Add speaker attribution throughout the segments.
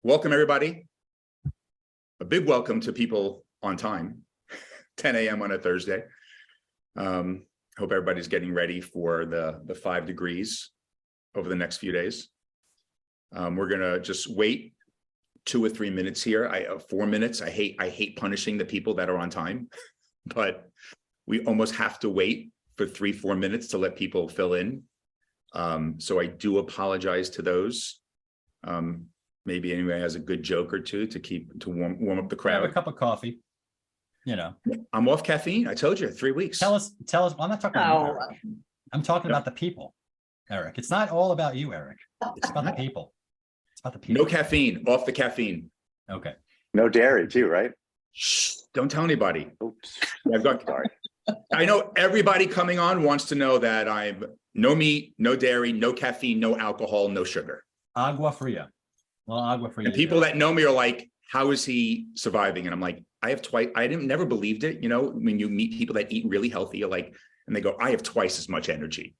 Speaker 1: Welcome, everybody. A big welcome to people on time, 10 a.m. on a Thursday. Hope everybody's getting ready for the 5 degrees over the next few days. We're gonna just wait 2 or 3 minutes here. 4 minutes. I hate punishing the people that are on time, but we almost have to wait for 3-4 minutes to let people fill in. So I do apologize to those. Maybe anybody has a good joke or two to warm up the crowd.
Speaker 2: Have a cup of coffee. You know,
Speaker 1: I'm off caffeine. I told you 3 weeks.
Speaker 2: Tell us. Well, I'm not talking about you, Eric. I'm talking about the people, Eric. It's not all about you, Eric. It's about the people. It's about the people.
Speaker 1: No caffeine. Off the caffeine.
Speaker 2: Okay.
Speaker 3: No dairy too, right?
Speaker 1: Shh, don't tell anybody.
Speaker 3: Oops.
Speaker 1: I've got.
Speaker 3: Sorry.
Speaker 1: I know everybody coming on wants to know that I'm no meat, no dairy, no caffeine, no alcohol, no sugar.
Speaker 2: Agua fria. Well, agua fria.
Speaker 1: And people that know me are like, how is he surviving? And I'm like, I have twice. Never believed it. You know, when you meet people that eat really healthy, you're like, and they go, I have twice as much energy.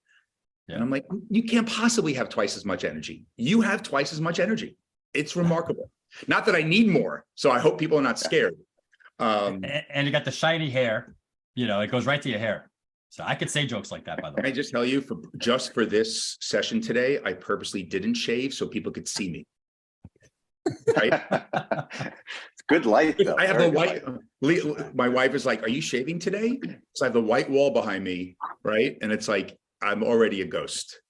Speaker 1: Yeah. And I'm like, you can't possibly have twice as much energy. You have twice as much energy. It's remarkable. Not that I need more. So I hope people are not scared.
Speaker 2: And you got the shiny hair. You know, it goes right to your hair. So I could say jokes like that, by the way.
Speaker 1: Can I just tell you, just for this session today, I purposely didn't shave so people could see me. Right?
Speaker 3: It's good light, though.
Speaker 1: I have the white. My wife is like, "Are you shaving today?" So I have the white wall behind me, right? And it's like I'm already a ghost.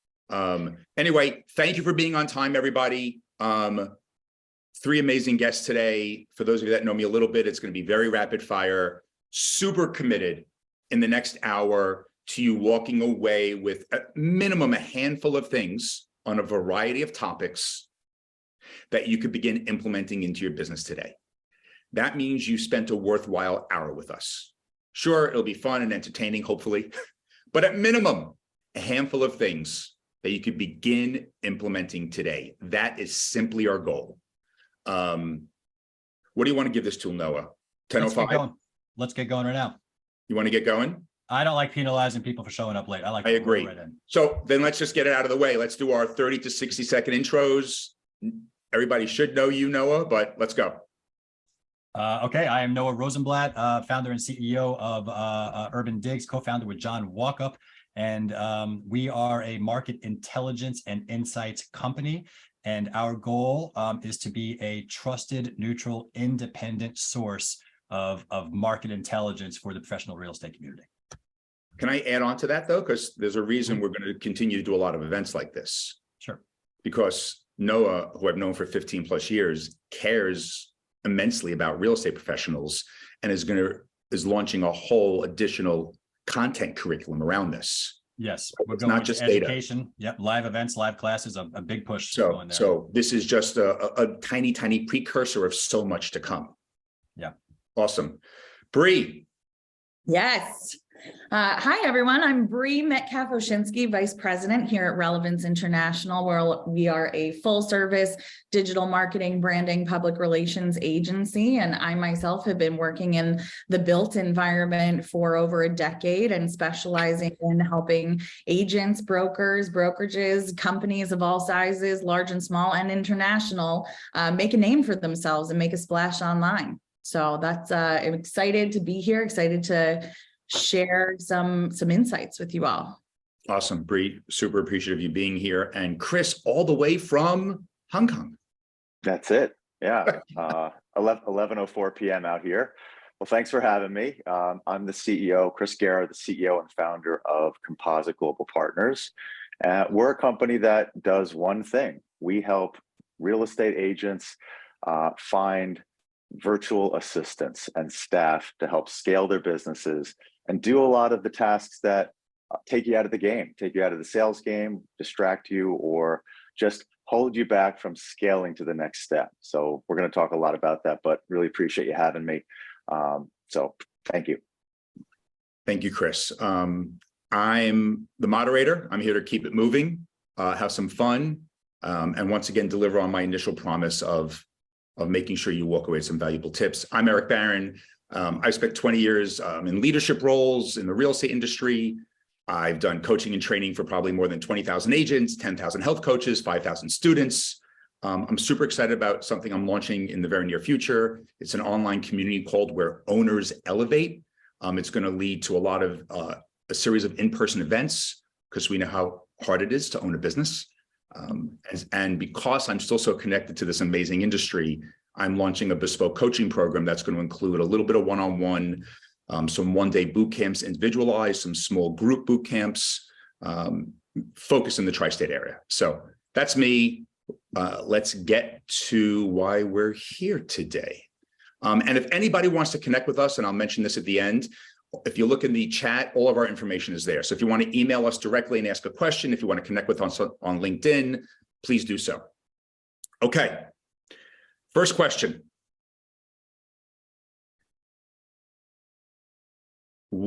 Speaker 1: Anyway, thank you for being on time, everybody. 3 amazing guests today. For those of you that know me a little bit, it's going to be very rapid fire. Super committed in the next hour to you walking away with a minimum a handful of things on a variety of topics that you could begin implementing into your business today. That means you spent a worthwhile hour with us. Sure, it'll be fun and entertaining, hopefully, but at minimum, a handful of things that you could begin implementing today. That is simply our goal. What do you want to give this to, Noah? 10:05?
Speaker 2: Let's get going right now.
Speaker 1: You want to get going?
Speaker 2: I don't like penalizing people for showing up late.
Speaker 1: I agree. Right in. So then let's just get it out of the way. Let's do our 30 to 60 second intros. Everybody should know you, Noah, but let's go.
Speaker 2: Okay, I am Noah Rosenblatt, founder and CEO of UrbanDigs, co-founder with John Walkup, and we are a market intelligence and insights company. And our goal is to be a trusted, neutral, independent source of market intelligence for the professional real estate community.
Speaker 1: Can I add on to that, though? Because there's a reason we're going to continue to do a lot of events like this.
Speaker 2: Sure. Because
Speaker 1: Noah, who I've known for 15 plus years, cares immensely about real estate professionals and is launching a whole additional content curriculum around this.
Speaker 2: Yes,
Speaker 1: we're going not just education.
Speaker 2: Data. Yep, live events, live classes, a big push.
Speaker 1: So this is just a tiny, tiny precursor of so much to come.
Speaker 2: Yeah.
Speaker 1: Awesome. Bree.
Speaker 4: Yes. Hi, everyone. I'm Breanna Metcalf-Oshinsky, Vice President here at Relevance International, where we are a full-service digital marketing, branding, public relations agency. And I myself have been working in the built environment for over a decade and specializing in helping agents, brokers, brokerages, companies of all sizes, large and small and international, make a name for themselves and make a splash online. So that's I'm excited to be here, excited to share some insights with you all.
Speaker 1: Awesome, Bree. Super appreciative of you being here. And Chris, all the way from Hong Kong.
Speaker 3: That's it. Yeah. 11:04 p.m. out here. Well, thanks for having me. I'm the CEO, Chris Gerra, the CEO and founder of Composite Global Partners. We're a company that does one thing. We help real estate agents find virtual assistants and staff to help scale their businesses and do a lot of the tasks that take you out of the game, take you out of the sales game, distract you, or just hold you back from scaling to the next step. So we're going to talk a lot about that, but really appreciate you having me. So thank you.
Speaker 1: Thank you, Chris. I'm the moderator. I'm here to keep it moving, have some fun, and once again, deliver on my initial promise of making sure you walk away with some valuable tips. I'm Eric Barron. I spent 20 years in leadership roles in the real estate industry. I've done coaching and training for probably more than 20,000 agents, 10,000 health coaches, 5,000 students. I'm super excited about something I'm launching in the very near future. It's an online community called Where Owners Elevate. It's going to lead to a lot of a series of in-person events because we know how hard it is to own a business. And because I'm still so connected to this amazing industry, I'm launching a bespoke coaching program that's going to include a little bit of one-on-one, some one-day boot camps, individualized, some small group boot camps, focused in the tri-state area. So that's me. Let's get to why we're here today. And if anybody wants to connect with us, and I'll mention this at the end, if you look in the chat, all of our information is there. So if you want to email us directly and ask a question, if you want to connect with us on LinkedIn, please do so. Okay. First question. I'm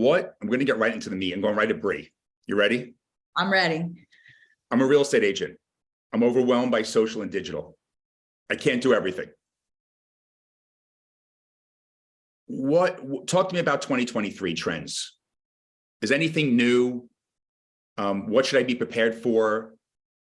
Speaker 1: going to get right into the meat. I'm going right at Bree. You ready?
Speaker 4: I'm ready.
Speaker 1: I'm a real estate agent. I'm overwhelmed by social and digital. I can't do everything. Talk to me about 2023 trends. Is anything new? What should I be prepared for?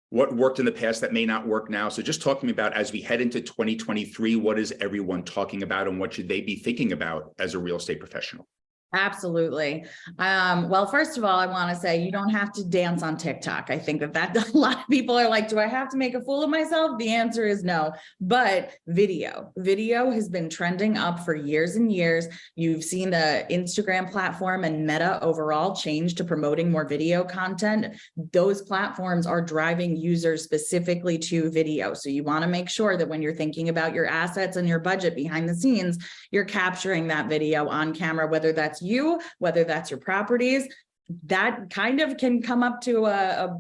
Speaker 1: What worked in the past that may not work now? So just talk to me about, as we head into 2023, what is everyone talking about and what should they be thinking about as a real estate professional?
Speaker 4: Absolutely. Well, first of all, I want to say you don't have to dance on TikTok. I think that a lot of people are like, do I have to make a fool of myself? The answer is no, but video has been trending up for years and years. You've seen the Instagram platform and Meta overall change to promoting more video content. Those platforms are driving users specifically to video. So you want to make sure that when you're thinking about your assets and your budget behind the scenes, you're capturing that video on camera, whether that's you, whether that's your properties. That kind of can come up to a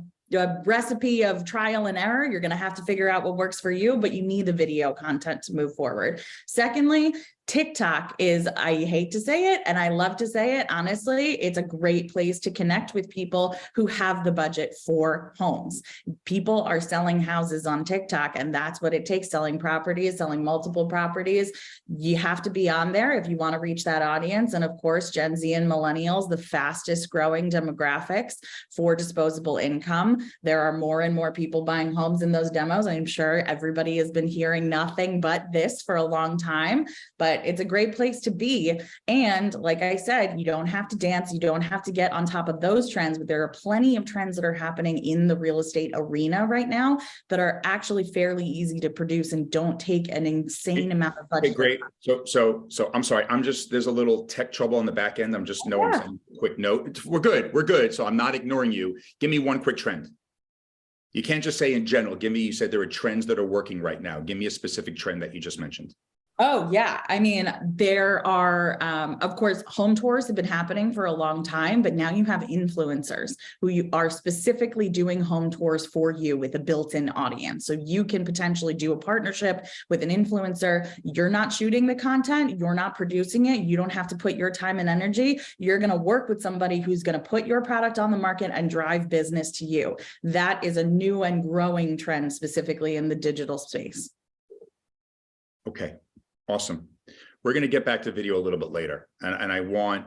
Speaker 4: recipe of trial and error. You're going to have to figure out what works for you, but you need the video content to move forward. Secondly, TikTok is, I hate to say it, and I love to say it, honestly, it's a great place to connect with people who have the budget for homes. People are selling houses on TikTok, and that's what it takes, selling properties, selling multiple properties. You have to be on there if you want to reach that audience. And of course, Gen Z and millennials, the fastest growing demographics for disposable income. There are more and more people buying homes in those demos. I'm sure everybody has been hearing nothing but this for a long time, but it's a great place to be. And like I said, you don't have to dance. You don't have to get on top of those trends, but there are plenty of trends that are happening in the real estate arena right now that are actually fairly easy to produce and don't take an insane amount of budget.
Speaker 1: Okay, great. So I'm sorry. There's a little tech trouble on the back end. I'm just knowing a quick note. We're good. So I'm not ignoring you. Give me one quick trend. You can't just say in general. You said there are trends that are working right now. Give me a specific trend that you just mentioned.
Speaker 4: Oh, yeah. I mean, there are, of course, home tours have been happening for a long time, but now you have influencers who are specifically doing home tours for you with a built-in audience. So you can potentially do a partnership with an influencer. You're not shooting the content. You're not producing it. You don't have to put your time and energy. You're going to work with somebody who's going to put your product on the market and drive business to you. That is a new and growing trend, specifically in the digital space.
Speaker 1: Okay. Awesome. We're going to get back to video a little bit later. And I'm going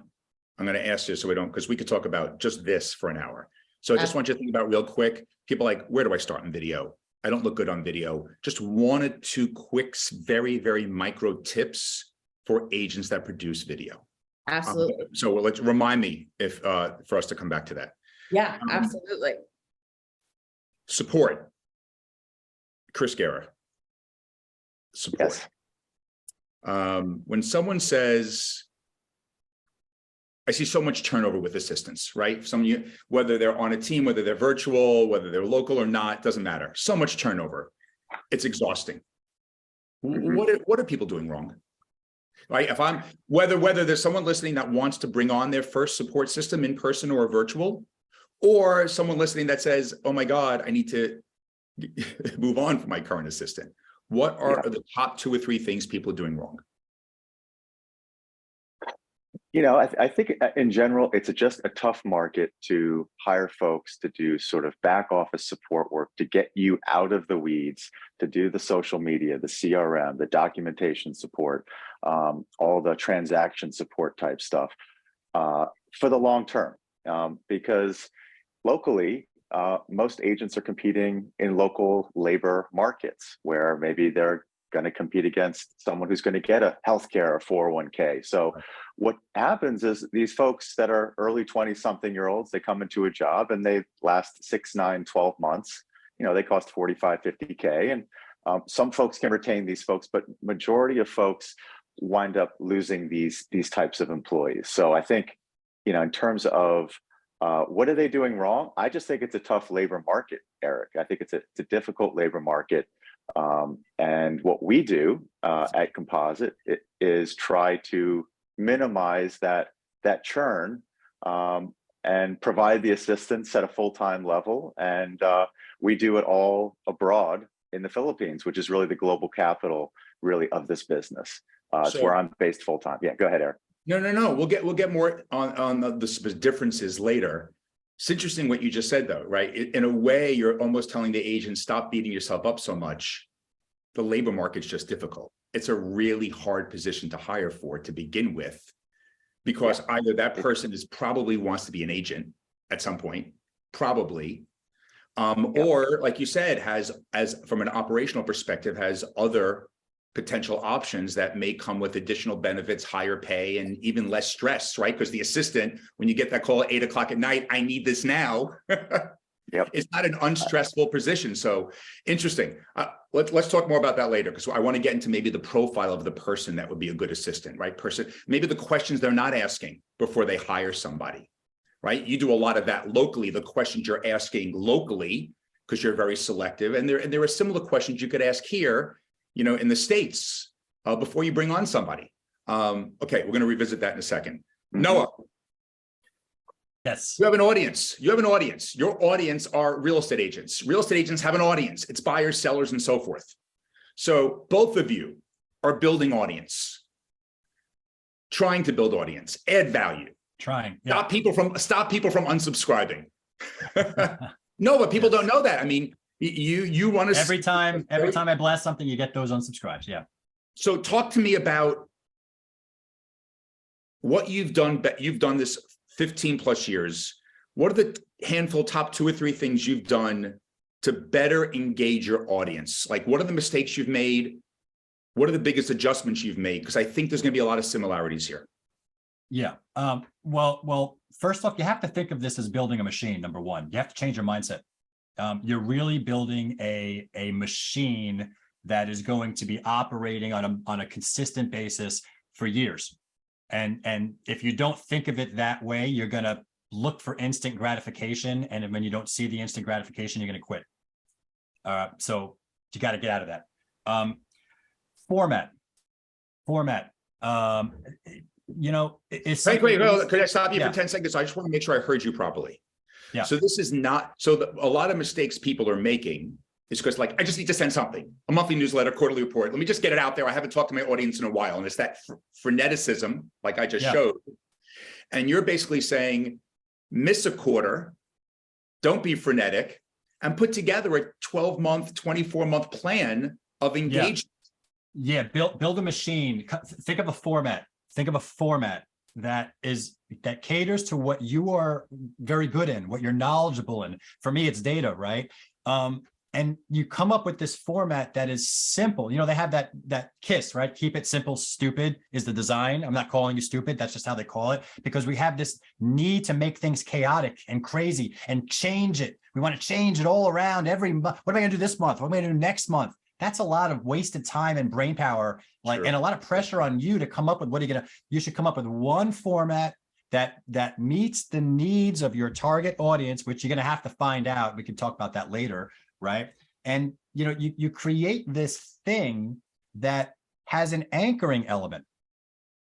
Speaker 1: to ask you so we don't, because we could talk about just this for an hour. So I just want you to think about real quick. People like, where do I start in video? I don't look good on video. Just 1 or 2 quick, very, very micro tips for agents that produce video.
Speaker 4: Absolutely.
Speaker 1: So let's remind me for us to come back to that.
Speaker 4: Yeah, absolutely.
Speaker 1: Support. Chris Gerra. Support.
Speaker 3: Yes.
Speaker 1: When someone says, I see so much turnover with assistants, right? Whether they're on a team, whether they're virtual, whether they're local or not, doesn't matter. So much turnover. It's exhausting. What are people doing wrong? Right? Whether there's someone listening that wants to bring on their first support system in person or virtual, or someone listening that says, oh my God, I need to move on from my current assistant. What are the top 2 or 3 things people are doing wrong?
Speaker 3: I think in general, it's just a tough market to hire folks to do sort of back office support work to get you out of the weeds, to do the social media, the CRM, the documentation support, all the transaction support type stuff for the long term. Because locally, most agents are competing in local labor markets where maybe they're going to compete against someone who's going to get a healthcare or 401k. So what happens is these folks that are early 20-something-year-olds, they come into a job and they last 6, 9, 12 months. You know, they cost 45, 50K. And some folks can retain these folks, but majority of folks wind up losing these types of employees. So I think, you know, in terms of what are they doing wrong? I just think it's a tough labor market, Eric. I think it's a difficult labor market. And what we do at Composite is try to minimize that churn and provide the assistance at a full-time level. And we do it all abroad in the Philippines, which is really the global capital really of this business. It's where I'm based full-time. Yeah, go ahead, Eric.
Speaker 1: No. We'll get more on the differences later. It's interesting what you just said, though, right? In a way, you're almost telling the agent, stop beating yourself up so much. The labor market's just difficult. It's a really hard position to hire for to begin with, because either that person probably wants to be an agent at some point, probably, or like you said, has, as from an operational perspective, has other potential options that may come with additional benefits, higher pay, and even less stress, right? Because the assistant, when you get that call at 8 o'clock at night, I need this now. It's not an unstressful position. So interesting. Let's talk more about that later, because I want to get into maybe the profile of the person that would be a good assistant, right? Maybe the questions they're not asking before they hire somebody, right? You do a lot of that locally, the questions you're asking locally, because you're very selective. And there are similar questions you could ask here, you know, in the States, before you bring on somebody. Okay, we're going to revisit that in a second. Noah.
Speaker 2: Yes.
Speaker 1: You have an audience. Your audience are real estate agents. Real estate agents have an audience. It's buyers, sellers, and so forth. So both of you are building audience, trying to build audience, add value.
Speaker 2: Trying. Yeah.
Speaker 1: Stop people from unsubscribing. No, but people don't know that. I mean, you want to
Speaker 2: every time I blast something, you get those unsubscribes. Yeah.
Speaker 1: So talk to me about what you've done. You've done this 15 plus years. What are the handful, top 2 or 3 things you've done to better engage your audience? Like, what are the mistakes you've made? What are the biggest adjustments you've made? Because I think there's going to be a lot of similarities here.
Speaker 2: Yeah. Well, first off, you have to think of this as building a machine. Number one, you have to change your mindset. You're really building a machine that is going to be operating on a consistent basis for years. And if you don't think of it that way, you're going to look for instant gratification. And when you don't see the instant gratification, you're going to quit. So you got to get out of that. Format. You know, it's
Speaker 1: wait, could I stop you for 10 seconds? I just want to make sure I heard you properly.
Speaker 2: Yeah.
Speaker 1: So this is not, a lot of mistakes people are making is because, like, I just need to send something, a monthly newsletter, quarterly report. Let me just get it out there. I haven't talked to my audience in a while. And it's that freneticism, like I just showed. And you're basically saying, miss a quarter, don't be frenetic, and put together a 12-month, 24-month plan of engagement.
Speaker 2: Yeah, build a machine. Think of a format. That caters to what you are very good in, what you're knowledgeable in. For me, it's data, right? And you come up with this format that is simple. You know, they have that KISS, right? Keep it simple, stupid is the design. I'm not calling you stupid. That's just how they call it, because we have this need to make things chaotic and crazy and change it. We want to change it all around every month. What am I going to do this month? What am I going to do next month? That's a lot of wasted time and brain power, and a lot of pressure on you to come up with you should come up with one format that meets the needs of your target audience, which you're going to have to find out. We can talk about that later, right? And you know, you create this thing that has an anchoring element.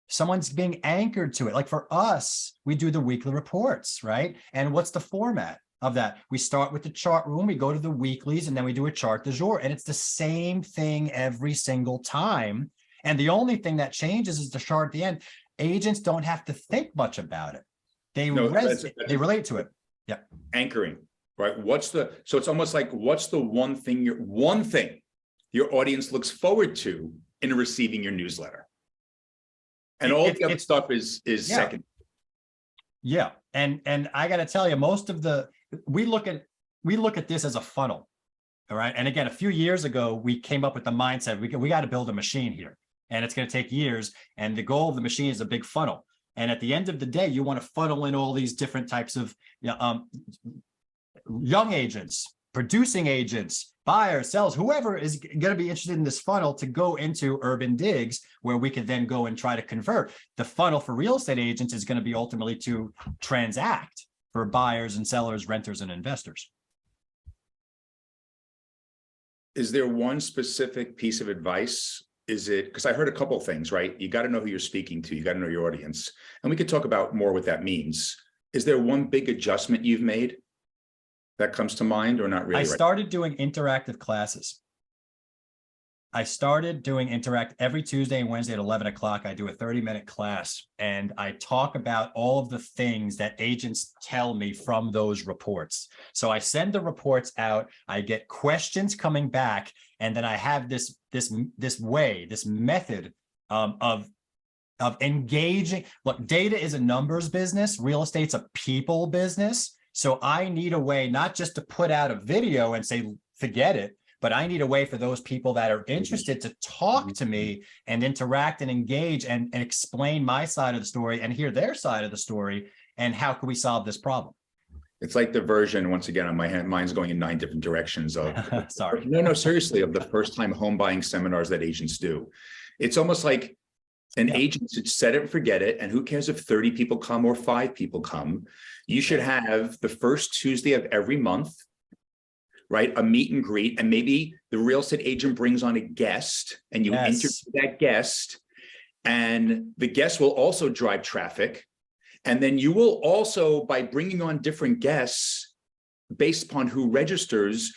Speaker 2: Someone's being anchored to it. Like for us, we do the weekly reports, right? And what's the format of that? We start with the chart room, we go to the weeklies, and then we do a chart du jour. And it's the same thing every single time. And the only thing that changes is the chart at the end. Agents don't have to think much about it. They relate to it. Yeah.
Speaker 1: Anchoring, right? So it's almost like, what's the one thing your audience looks forward to in receiving your newsletter? And all the other stuff is second.
Speaker 2: Yeah. And I got to tell you, we look at we look at this as a funnel. All right. And again, a few years ago, we came up with the mindset, we got to build a machine here, and it's going to take years. And the goal of the machine is a big funnel. And at the end of the day, you want to funnel in all these different types of young agents, producing agents, buyers, sellers, whoever is going to be interested in this funnel to go into UrbanDigs, where we could then go and try to convert. The funnel for real estate agents is going to be ultimately to transact for buyers and sellers, renters and investors.
Speaker 1: Is there one specific piece of advice? Is it, because I heard a couple of things, right? You got to know who you're speaking to. You got to know your audience. And we could talk about more what that means. Is there one big adjustment you've made that comes to mind, or not really?
Speaker 2: I started doing interactive classes. I started doing every Tuesday and Wednesday at 11 o'clock. I do a 30-minute class, and I talk about all of the things that agents tell me from those reports. So I send the reports out, I get questions coming back, and then I have this method of engaging. Look, data is a numbers business. Real estate's a people business. So I need a way not just to put out a video and say, forget it, but I need a way for those people that are interested to talk to me and interact and engage and explain my side of the story and hear their side of the story. And how can we solve this problem?
Speaker 1: It's like the version, once again, on my hand, mine's going in 9 different directions of,
Speaker 2: sorry.
Speaker 1: No, seriously, of the first time home buying seminars that agents do. It's almost like an agent should set it and forget it. And who cares if 30 people come or 5 people come? You should have the first Tuesday of every month, right? A meet and greet, and maybe the real estate agent brings on a guest and you interview that guest, and the guest will also drive traffic. And then you will also, by bringing on different guests based upon who registers,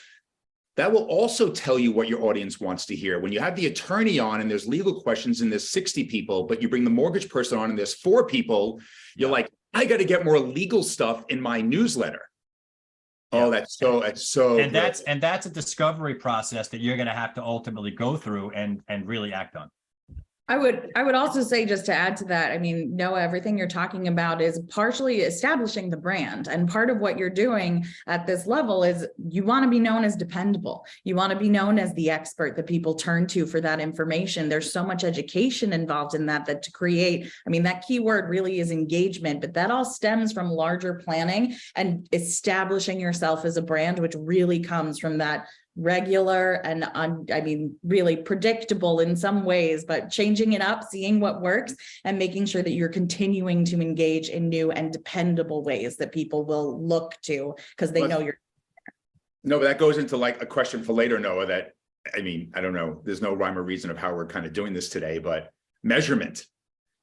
Speaker 1: that will also tell you what your audience wants to hear. When you have the attorney on and there's legal questions and there's 60 people, but you bring the mortgage person on and there's 4 people, you're like, I got to get more legal stuff in my newsletter. Oh, that's so
Speaker 2: and that's a discovery process that you're going to have to ultimately go through and really act on.
Speaker 4: I would also say, just to add to that, I mean, Noah, everything you're talking about is partially establishing the brand. And part of what you're doing at this level is you want to be known as dependable. You want to be known as the expert that people turn to for that information. There's so much education involved in that to create, I mean, that keyword really is engagement, but that all stems from larger planning and establishing yourself as a brand, which really comes from that regular and I mean, really predictable in some ways, but changing it up, seeing what works, and making sure that you're continuing to engage in new and dependable ways that people will look to because they know you're.
Speaker 1: No, but that goes into like a question for later, Noah, that, I mean, I don't know, there's no rhyme or reason of how we're kind of doing this today, but measurement.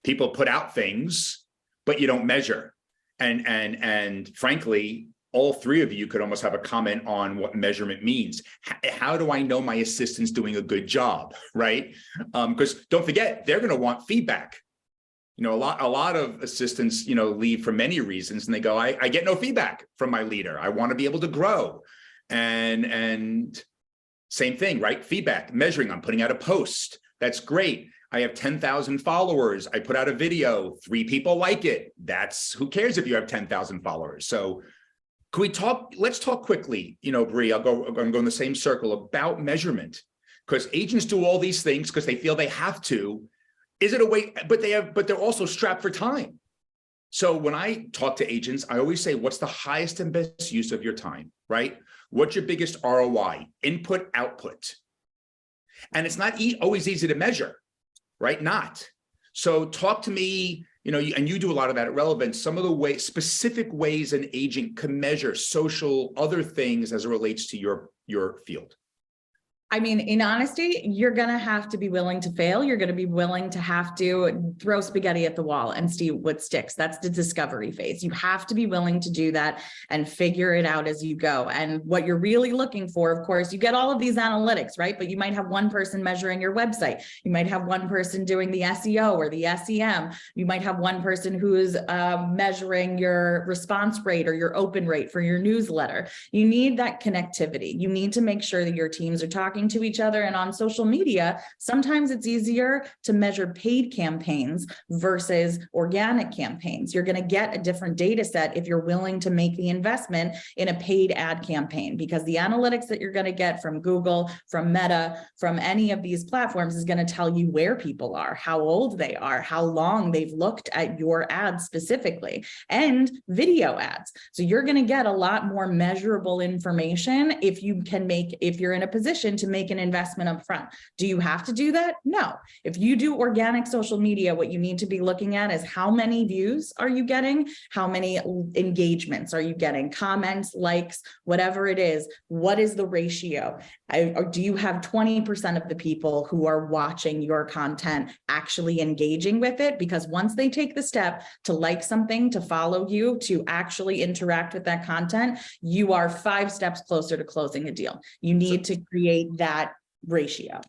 Speaker 1: People put out things, but you don't measure. And frankly, all 3 of you could almost have a comment on what measurement means. How do I know my assistant's doing a good job, right? Because don't forget, they're going to want feedback. You know, a lot of assistants, you know, leave for many reasons, and they go, I get no feedback from my leader. I want to be able to grow. And same thing, right? Feedback, measuring. I'm putting out a post. That's great. I have 10,000 followers. I put out a video. 3 people like it. That's, who cares if you have 10,000 followers? So can we talk, let's talk quickly, you know, Bree, I'm going in the same circle about measurement, because agents do all these things because they feel they have to. Is it a way, but they're also strapped for time. So when I talk to agents, I always say, what's the highest and best use of your time, right? What's your biggest ROI? Input, output. And it's not always easy to measure, right? Not. So talk to me, you know, and you do a lot of that at Relevance, some of the specific ways an agent can measure social, other things as it relates to your field.
Speaker 4: I mean, in honesty, you're going to have to be willing to fail. You're going to be willing to have to throw spaghetti at the wall and see what sticks. That's the discovery phase. You have to be willing to do that and figure it out as you go. And what you're really looking for, of course, you get all of these analytics, right? But you might have one person measuring your website. You might have one person doing the SEO or the SEM. You might have one person who's measuring your response rate or your open rate for your newsletter. You need that connectivity. You need to make sure that your teams are talking talking to each other. And on social media, sometimes it's easier to measure paid campaigns versus organic campaigns. You're going to get a different data set if you're willing to make the investment in a paid ad campaign, because the analytics that you're going to get from Google, from Meta, from any of these platforms is going to tell you where people are, how old they are, how long they've looked at your ads specifically, and video ads. So you're going to get a lot more measurable information if you're in a position to make an investment up front. Do you have to do that? No. If you do organic social media, what you need to be looking at is how many views are you getting? How many engagements are you getting? Comments, likes, whatever it is. What is the ratio? Or do you have 20% of the people who are watching your content actually engaging with it? Because once they take the step to like something, to follow you, to actually interact with that content, you are 5 steps closer to closing a deal. You need to create that ratio.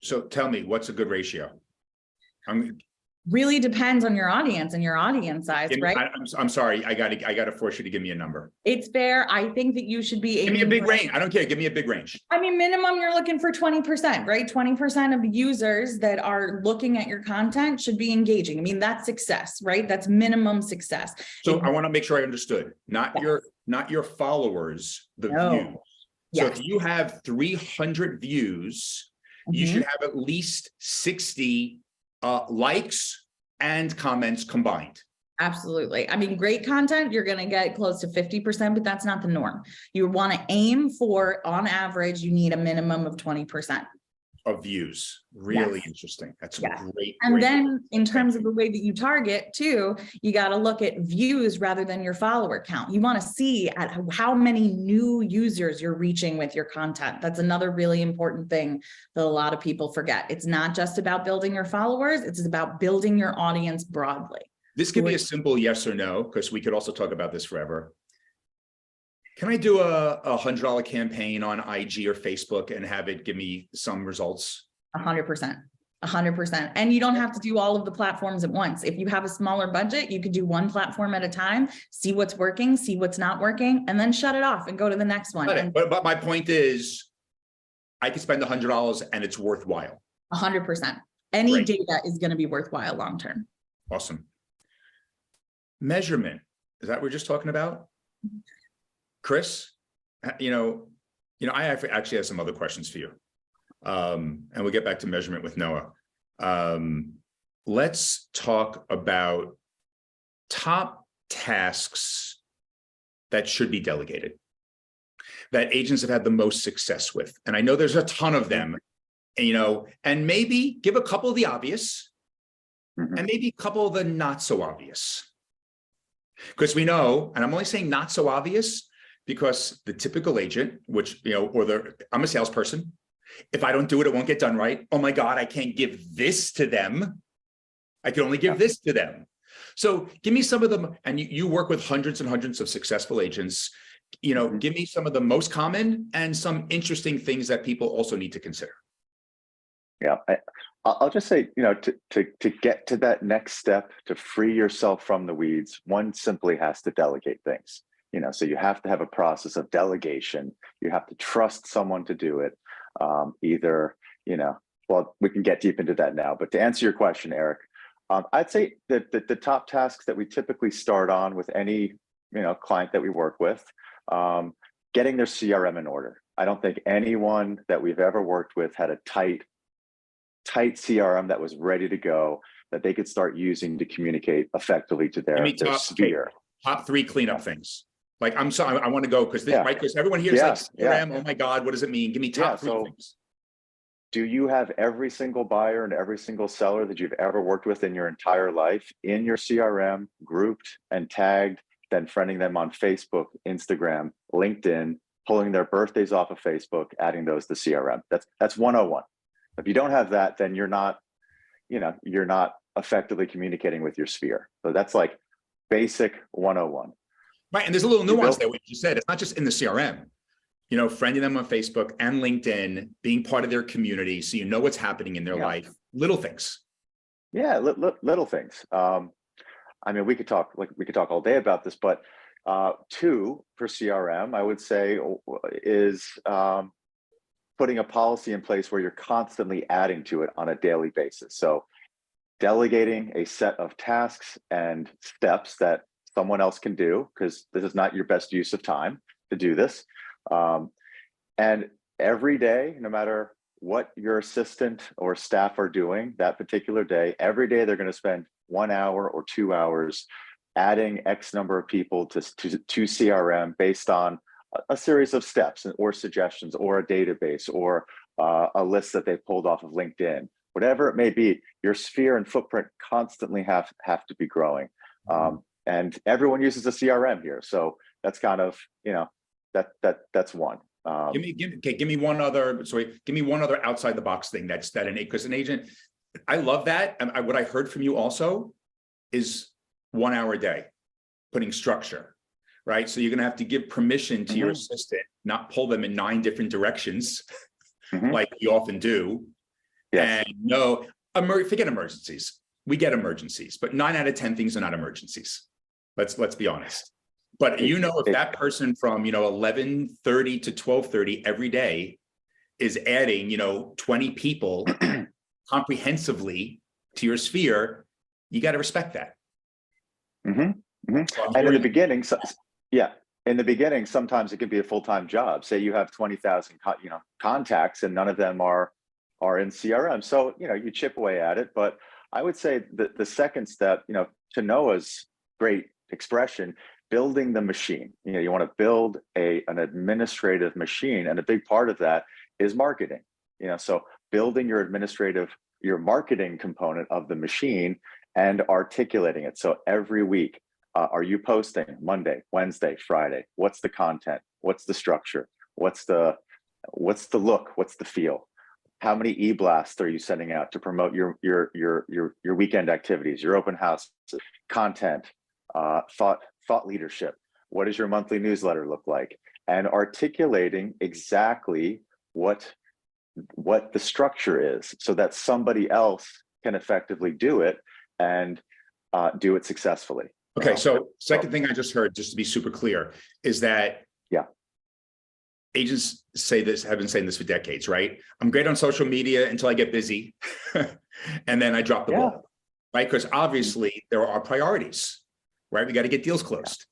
Speaker 1: So tell me, what's a good ratio?
Speaker 4: Really depends on your audience and your audience size, right?
Speaker 1: I'm sorry. I gotta force you to give me a number.
Speaker 4: It's fair. I think that you should be
Speaker 1: Give me a big range. I don't care. Give me a big range.
Speaker 4: I mean, minimum, you're looking for 20%, right? 20% of users that are looking at your content should be engaging. I mean, that's success, right? That's minimum success.
Speaker 1: So I want to make sure I understood. Not your followers, the views. So if you have 300 views, you should have at least 60 likes and comments combined.
Speaker 4: Absolutely. I mean, great content, you're going to get close to 50%, but that's not the norm. You want to aim for, on average, you need a minimum of 20%.
Speaker 1: Of views. Really interesting. That's great.
Speaker 4: And then in terms of the way that you target too, you got to look at views rather than your follower count. You want to see at how many new users you're reaching with your content. That's another really important thing that a lot of people forget. It's not just about building your followers. It's about building your audience broadly.
Speaker 1: This could be a simple yes or no, because we could also talk about this forever. Can I do a $100 campaign on IG or Facebook and have it give me some results?
Speaker 4: 100%. 100%. And you don't have to do all of the platforms at once. If you have a smaller budget, you could do one platform at a time, see what's working, see what's not working, and then shut it off and go to the next one.
Speaker 1: But my point is, I could spend $100 and it's worthwhile.
Speaker 4: 100%. Any data is going to be worthwhile long-term.
Speaker 1: Awesome. Measurement. Is that what we're just talking about? Chris, I actually have some other questions for you. And we'll get back to measurement with Noah. Let's talk about top tasks that should be delegated, that agents have had the most success with. And I know there's a ton of them, and maybe give a couple of the obvious and maybe a couple of the not so obvious. Because we know, and I'm only saying not so obvious, because the typical agent, I'm a salesperson. If I don't do it, it won't get done right. Oh my God, I can't give this to them. I can only give this to them. So give me some of them, and you work with hundreds and hundreds of successful agents. Give me some of the most common and some interesting things that people also need to consider.
Speaker 3: Yeah, I'll just say, to get to that next step, to free yourself from the weeds, one simply has to delegate things. So you have to have a process of delegation. You have to trust someone to do it. Well, we can get deep into that now, but to answer your question, Eric, I'd say that the top tasks that we typically start on with any, client that we work with, getting their CRM in order. I don't think anyone that we've ever worked with had a tight CRM that was ready to go, that they could start using to communicate effectively to their sphere.
Speaker 1: Top 3 cleanup things. Like, I'm sorry, I want to go because because everyone here is like CRM. Oh my God, what does it mean? Give me top 3 things.
Speaker 3: Do you have every single buyer and every single seller that you've ever worked with in your entire life in your CRM, grouped and tagged, then friending them on Facebook, Instagram, LinkedIn, pulling their birthdays off of Facebook, adding those to CRM? That's 101. If you don't have that, then you're not effectively communicating with your sphere. So that's like basic 101.
Speaker 1: Right. And there's a little nuance there, what you said. It's not just in the CRM, friending them on Facebook and LinkedIn, being part of their community. So what's happening in their life, little things.
Speaker 3: Yeah. Little things. We could talk all day about this, but 2 for CRM, I would say, is putting a policy in place where you're constantly adding to it on a daily basis. So delegating a set of tasks and steps that someone else can do, because this is not your best use of time to do this. And every day, no matter what your assistant or staff are doing that particular day, every day they're going to spend 1 hour or 2 hours adding X number of people to CRM based on a series of steps or suggestions or a database or a list that they pulled off of LinkedIn. Whatever it may be, your sphere and footprint constantly have to be growing. And everyone uses a CRM here. So that's kind of, that's one.
Speaker 1: Give me one other, give me one other outside the box thing because an agent, I love that. And what I heard from you also is 1 hour a day, putting structure, right? So you're going to have to give permission to your assistant, not pull them in 9 different directions like we often do. Yes. And no, forget emergencies. We get emergencies, but 9 out of 10 things are not emergencies. Let's be honest. But if that person from 11:30 to 12:30 every day is adding 20 people comprehensively to your sphere, you got to respect that.
Speaker 3: And in the beginning, sometimes it could be a full-time job. Say you have 20,000 contacts and none of them are in CRM. So you chip away at it. But I would say that the second step, to Noah's great expression, building the machine. You want to build an administrative machine, and a big part of that is marketing. So building your marketing component of the machine and articulating it. So every week, are you posting Monday, Wednesday, Friday? What's the content? What's the structure? What's the look? What's the feel? How many e-blasts are you sending out to promote your weekend activities, your open house content, thought leadership? What does your monthly newsletter look like? And articulating exactly what the structure is so that somebody else can effectively do it and do it successfully.
Speaker 1: Okay, so second thing I just heard, just to be super clear, is that agents have been saying this for decades, right? I'm great on social media until I get busy, and then I drop the ball, right? Because obviously there are priorities, right? We got to get deals closed.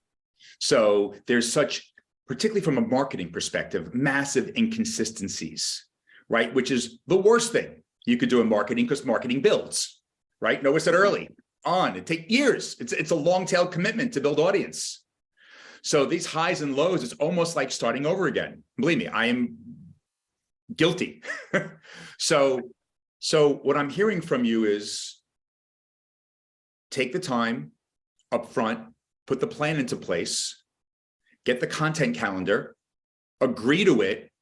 Speaker 1: So there's particularly from a marketing perspective, massive inconsistencies, right? Which is the worst thing you could do in marketing, because marketing builds, right? Noah said early on, it takes years. It's a long tail commitment to build audience. So these highs and lows, it's almost like starting over again. Believe me, I am guilty. So what I'm hearing from you is take the time up front, put the plan into place, get the content calendar, agree to it,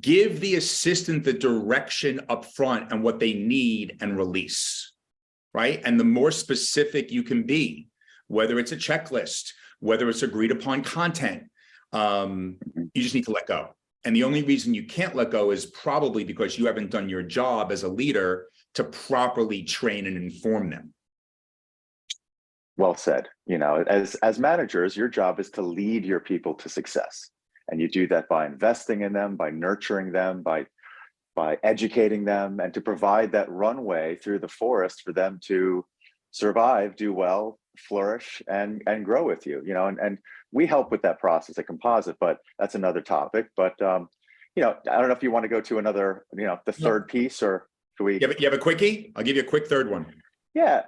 Speaker 1: give the assistant the direction up front and what they need and release, right? And the more specific you can be, whether it's a checklist, whether it's agreed upon content, you just need to let go. And the only reason you can't let go is probably because you haven't done your job as a leader to properly train and inform them.
Speaker 3: Well said. As managers, your job is to lead your people to success. And you do that by investing in them, by nurturing them, by educating them, and to provide that runway through the forest for them to survive, do well, flourish, and grow with you. And we help with that process at Composite, but that's another topic. But I don't know if you want to go to another, the third piece, or do we?
Speaker 1: You have a quickie? I'll give you a quick third one.
Speaker 3: Yeah.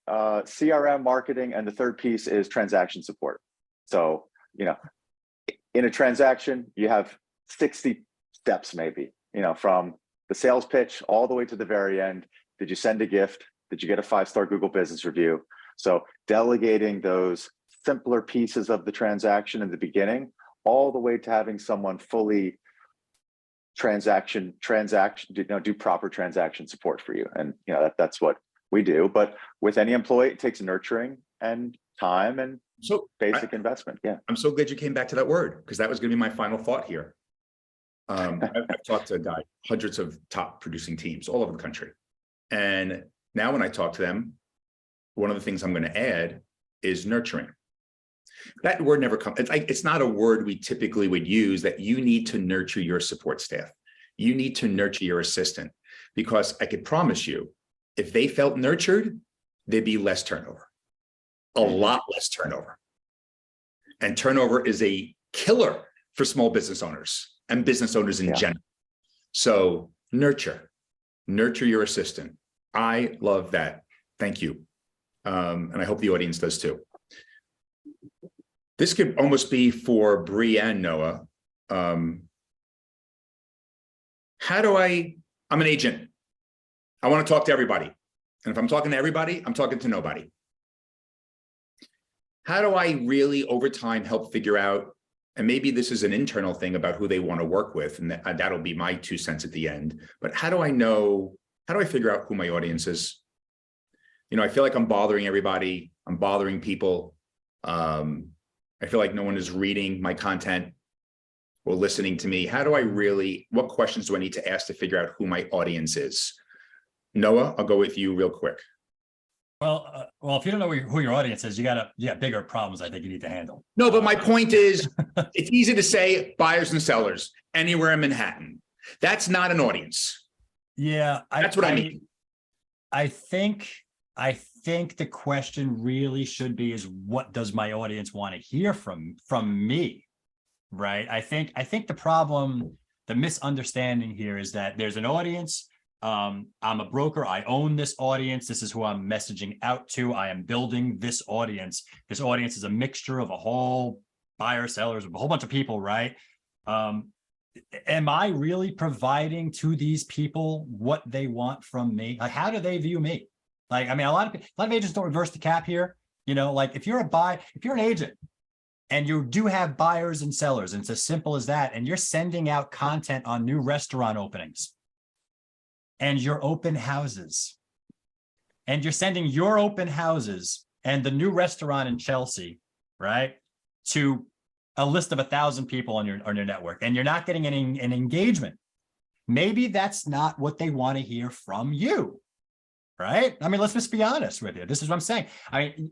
Speaker 3: CRM marketing, and the third piece is transaction support. So, in a transaction, you have 60 steps, maybe, from the sales pitch all the way to the very end. Did you send a gift? Did you get a 5-star Google business review? So delegating those simpler pieces of the transaction in the beginning, all the way to having someone fully do proper transaction support for you. And, that's what we do. But with any employee, it takes nurturing and time and basic investment. Yeah.
Speaker 1: I'm so glad you came back to that word, because that was going to be my final thought here. I've talked to hundreds of top producing teams all over the country. And now when I talk to them, one of the things I'm going to add is nurturing. That word never comes. It's not a word we typically would use, that you need to nurture your support staff. You need to nurture your assistant, because I could promise you, if they felt nurtured, there'd be less turnover, a lot less turnover. And turnover is a killer for small business owners and business owners in general. So nurture your assistant. I love that. Thank you. And I hope the audience does too. This could almost be for Bree and Noah. I'm an agent. I want to talk to everybody. And if I'm talking to everybody, I'm talking to nobody. How do I really over time help figure out, and maybe this is an internal thing about who they want to work with, and that'll be my 2 cents at the end, but how do I figure out who my audience is? You know, I feel like I'm bothering everybody. I'm bothering people. I feel like no one is reading my content or listening to me. What questions do I need to ask to figure out who my audience is? Noah, I'll go with you real quick.
Speaker 2: Well, if you don't know who your audience is, you got bigger problems I think you need to handle.
Speaker 1: No, but my point is, it's easy to say buyers and sellers anywhere in Manhattan. That's not an audience.
Speaker 2: Yeah,
Speaker 1: that's what I mean.
Speaker 2: I think the question really should be is, what does my audience want to hear from me? Right? I think the problem, the misunderstanding here is that there's an audience. I'm a broker. I own this audience. This is who I'm messaging out to. I am building this audience. This audience is a mixture of a whole buyer, sellers, a whole bunch of people, right? Am I really providing to these people what they want from me? Like, how do they view me? Like, I mean, a lot of agents don't reverse the cap here. You know, like if you're an agent and you do have buyers and sellers, and it's as simple as that, and you're sending out content on new restaurant openings and your open houses, and you're sending your open houses and the new restaurant in Chelsea, right, to a list of 1,000 people on your network, and you're not getting any engagement, maybe that's not what they want to hear from you, right? I mean, let's just be honest with you. This is what I'm saying. I mean,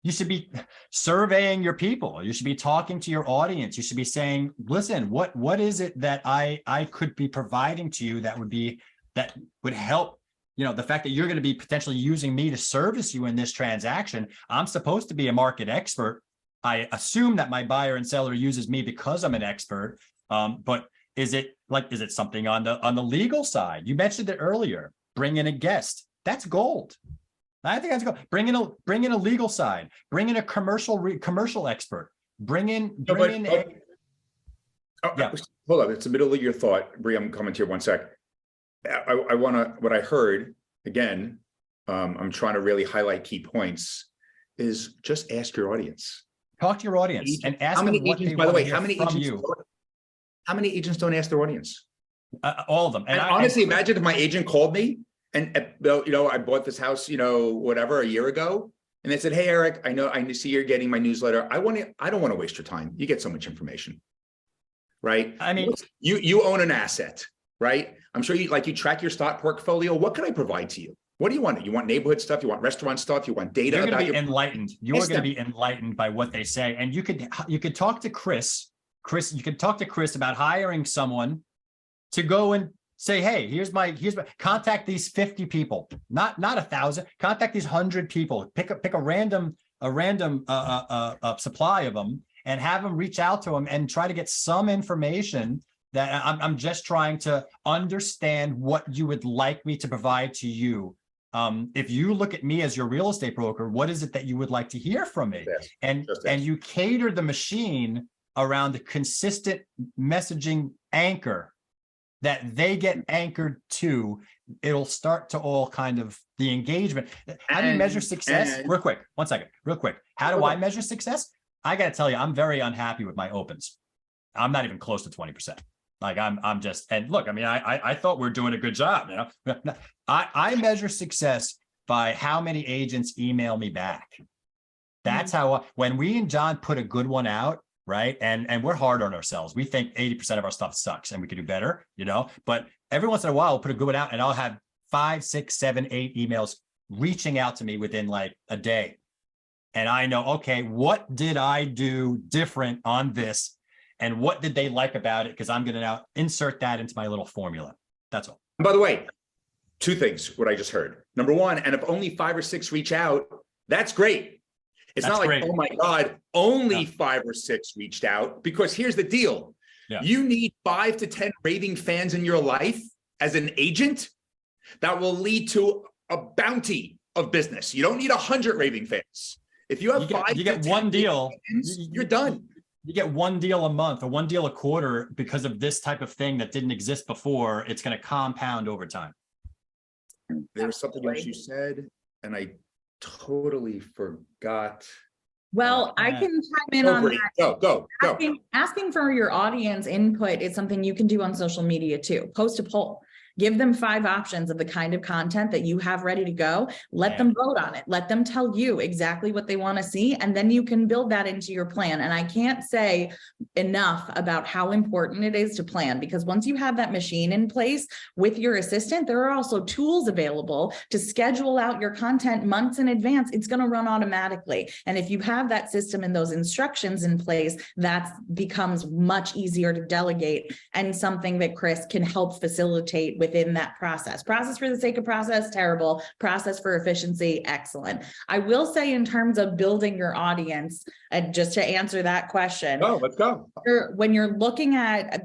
Speaker 2: you should be surveying your people. You should be talking to your audience. You should be saying, listen, what is it that I could be providing to you that would help, you know, the fact that you're going to be potentially using me to service you in this transaction. I'm supposed to be a market expert. I assume that my buyer and seller uses me because I'm an expert. But is it something on the legal side? You mentioned it earlier. Bring in a guest. That's gold. I think that's gold. Bring in a legal side. Bring in a commercial expert. Yeah.
Speaker 1: Hold on. It's the middle of your thought, Bree. I'm coming to you 1 sec. I want to. What I heard again. I'm trying to really highlight key points. Is just ask your audience.
Speaker 2: Talk to your audience and ask
Speaker 1: how many
Speaker 2: them what
Speaker 1: agents,
Speaker 2: they
Speaker 1: by the way,
Speaker 2: how many
Speaker 1: agents don't ask their audience?
Speaker 2: All of them.
Speaker 1: And honestly, imagine if my agent called me and, you know, I bought this house, you know, whatever, a year ago. And they said, hey, Eric, I see you're getting my newsletter. I don't want to waste your time. You get so much information, right?
Speaker 2: I mean,
Speaker 1: you own an asset, right? I'm sure you track your stock portfolio. What can I provide to you? What do you want? You want neighborhood stuff? You want restaurant stuff? You want data?
Speaker 2: You're going to be enlightened. You're going to be enlightened by what they say. And you could talk to Chris. You could talk to Chris about hiring someone to go and say, hey, here's my contact these 50 people, not 1,000. Contact these 100 people. Pick a random supply of them and have them reach out to them and try to get some information. That I'm just trying to understand what you would like me to provide to you. If you look at me as your real estate broker, what is it that you would like to hear from me?
Speaker 1: Yes,
Speaker 2: and you cater the machine around the consistent messaging anchor that they get anchored to. It'll start to all kind of the engagement. How do you measure success? Real quick, 1 second, real quick. How do I measure success? I got to tell you, I'm very unhappy with my opens. I'm not even close to 20%. Like I'm just, and look, I mean, I thought we were doing a good job. You know, I measure success by how many agents email me back. That's how, when we and John put a good one out, right? And we're hard on ourselves. We think 80% of our stuff sucks and we could do better, you know, but every once in a while we'll put a good one out and I'll have 5, 6, 7, 8 emails reaching out to me within like a day. And I know, okay, what did I do different on this? and what did they like about it? Because I'm going to now insert that into my little formula. That's all.
Speaker 1: And by the way, two things, what I just heard. Number one, and if only 5 or 6 reach out, that's great. It's
Speaker 2: That's
Speaker 1: not like,
Speaker 2: great.
Speaker 1: oh my God, only
Speaker 2: Yeah.
Speaker 1: 5 or 6 reached out, because here's the deal.
Speaker 2: Yeah.
Speaker 1: You need 5 to 10 raving fans in your life as an agent that will lead to a bounty of business. You don't need 100 raving fans. If you have
Speaker 2: You get one deal,
Speaker 1: you're done.
Speaker 2: You get one deal a month or one deal a quarter because of this type of thing that didn't exist before. It's going to compound over time.
Speaker 1: There was something else you said, and I totally forgot.
Speaker 4: Well, I can chime in on that.
Speaker 1: Go.
Speaker 4: Asking for your audience input is something you can do on social media too. Post a poll. Give them 5 options of the kind of content that you have ready to go. Let them vote on it. Let them tell you exactly what they want to see. And then you can build that into your plan. And I can't say enough about how important it is to plan, because once you have that machine in place with your assistant, there are also tools available to schedule out your content months in advance. It's going to run automatically. And if you have that system and those instructions in place, that becomes much easier to delegate, and something that Chris can help facilitate within that process. Process for the sake of process, terrible. Process for efficiency, excellent. I will say, in terms of building your audience, and just to answer that question,
Speaker 1: Let's go.
Speaker 4: when you're looking at,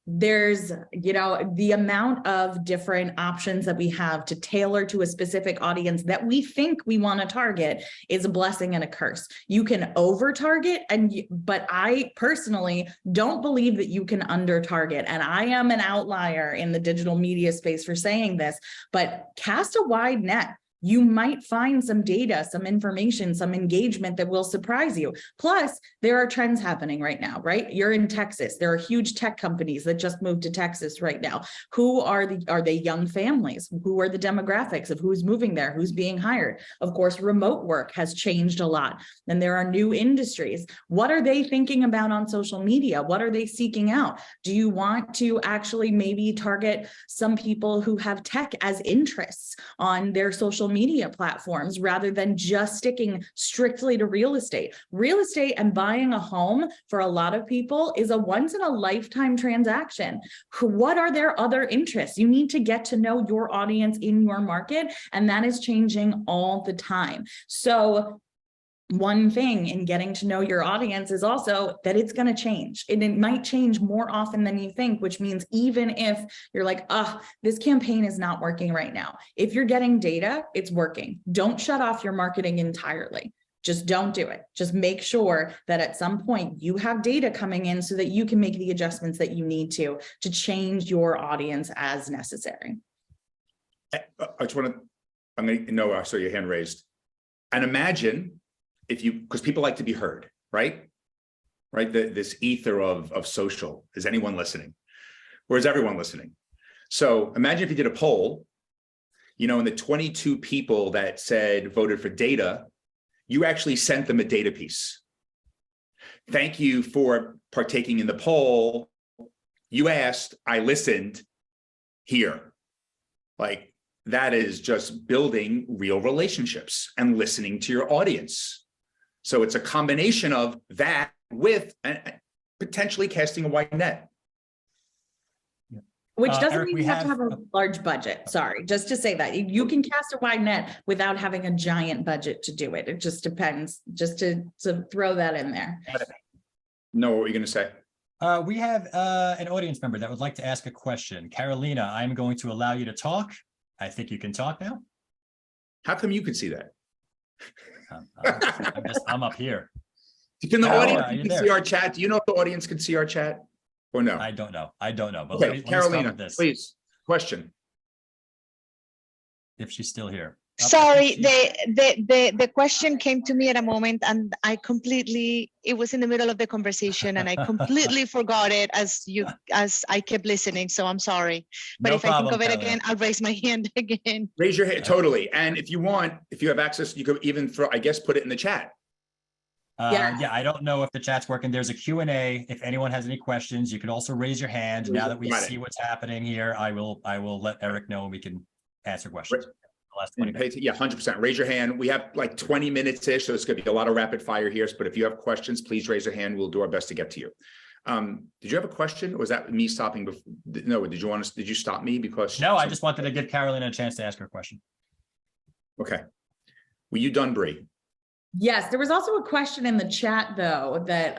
Speaker 4: there's, the amount of different options that we have to tailor to a specific audience that we think we want to target is a blessing and a curse. You can over target, but I personally don't believe that you can under target. And I am an outlier in the digital media space for saying this, but cast a wide net. You might find some data, some information, some engagement that will surprise you. Plus, there are trends happening right now, right? You're in Texas. There are huge tech companies that just moved to Texas right now. Who are they young families? Who are the demographics of who's moving there? Who's being hired? Of course, remote work has changed a lot. And there are new industries. What are they thinking about on social media? What are they seeking out? Do you want to actually maybe target some people who have tech as interests on their social media platforms, rather than just sticking strictly to real estate? Real estate and buying a home for a lot of people is a once in a lifetime transaction. What are their other interests? You need to get to know your audience in your market, and that is changing all the time. So one thing in getting to know your audience is also that it's going to change, and it might change more often than you think, which means even if you're like, this campaign is not working right now, if you're getting data, it's working. Don't shut off your marketing entirely. Just don't do it. Just make sure that at some point you have data coming in so that you can make the adjustments that you need to change your audience as necessary.
Speaker 1: I just want to, I saw your hand raised. And imagine because people like to be heard, right? This ether of social. Is anyone listening? Or is everyone listening? So imagine if you did a poll, and the 22 people that said voted for data, you actually sent them a data piece. Thank you for partaking in the poll. You asked, I listened, here. That is just building real relationships and listening to your audience. So it's a combination of that with potentially casting a wide net.
Speaker 4: Which doesn't
Speaker 2: Eric,
Speaker 4: mean you have to have a large budget. Sorry, just to say that you can cast a wide net without having a giant budget to do it. It just depends, just to throw that in there.
Speaker 1: No, what were you going to say?
Speaker 2: We have an audience member that would like to ask a question. Carolina, I'm going to allow you to talk. I think you can talk now.
Speaker 1: How come you could see that?
Speaker 2: I'm up here.
Speaker 1: Can the audience see our chat? Do you know if the audience can see our chat or no?
Speaker 2: I don't know. But
Speaker 1: okay, Carolina, please, question.
Speaker 2: If she's still here.
Speaker 5: Sorry, the question came to me at a moment, and it was in the middle of the conversation, and I completely forgot it as I kept listening. So I'm sorry, but
Speaker 2: No
Speaker 5: if
Speaker 2: problem,
Speaker 5: I think of it
Speaker 2: Carolina.
Speaker 5: again, I'll raise my hand again.
Speaker 1: Raise your hand, totally. And if you have access, you could even put it in the chat.
Speaker 2: Yeah, I don't know if the chat's working. There's a Q&A. If anyone has any questions, you can also raise your hand. Now that we see what's happening here, I will let Eric know, and we can answer questions. The last 20 minutes.
Speaker 1: Yeah, 100%. Raise your hand. We have like 20 minutes-ish, so it's going to be a lot of rapid fire here. But if you have questions, please raise your hand. We'll do our best to get to you. Did you have a question, or was that me stopping before? No, did you stop me because?
Speaker 2: No, I just wanted to give Carolina a chance to ask her question.
Speaker 1: Okay. Were you done, Bree?
Speaker 4: Yes, there was also a question in the chat though that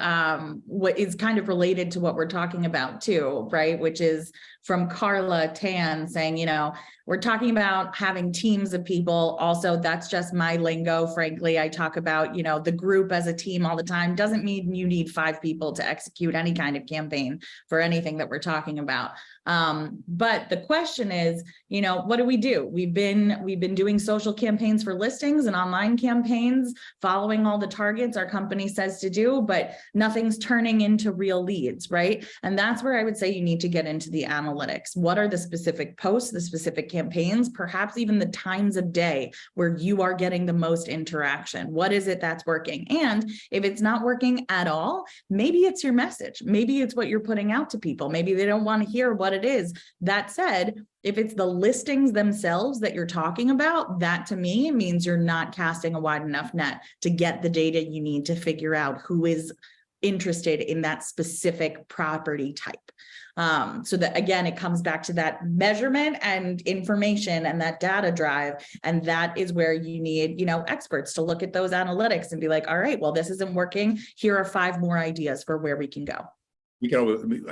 Speaker 4: what is kind of related to what we're talking about too, right? Which is from Carla Tan saying, you know, we're talking about having teams of people. Also, that's just my lingo. Frankly, I talk about, you know, the group as a team all the time. Doesn't mean you need 5 people to execute any kind of campaign for anything that we're talking about. But the question is, you know, what do? We've been doing social campaigns for listings and online campaigns, following all the targets our company says to do, but nothing's turning into real leads, right? And that's where I would say you need to get into the analytics. What are the specific posts, the specific campaigns, perhaps even the times of day where you are getting the most interaction? What is it that's working? And if it's not working at all, maybe it's your message. Maybe it's what you're putting out to people. Maybe they don't want to hear what it is. That said, if it's the listings themselves that you're talking about, that to me means you're not casting a wide enough net to get the data you need to figure out who is interested in that specific property type. So that again, it comes back to that measurement and information and that data drive. And that is where you need, you know, experts to look at those analytics and be like, all right, well, this isn't working. Here are 5 more ideas for where we can go.
Speaker 1: We can,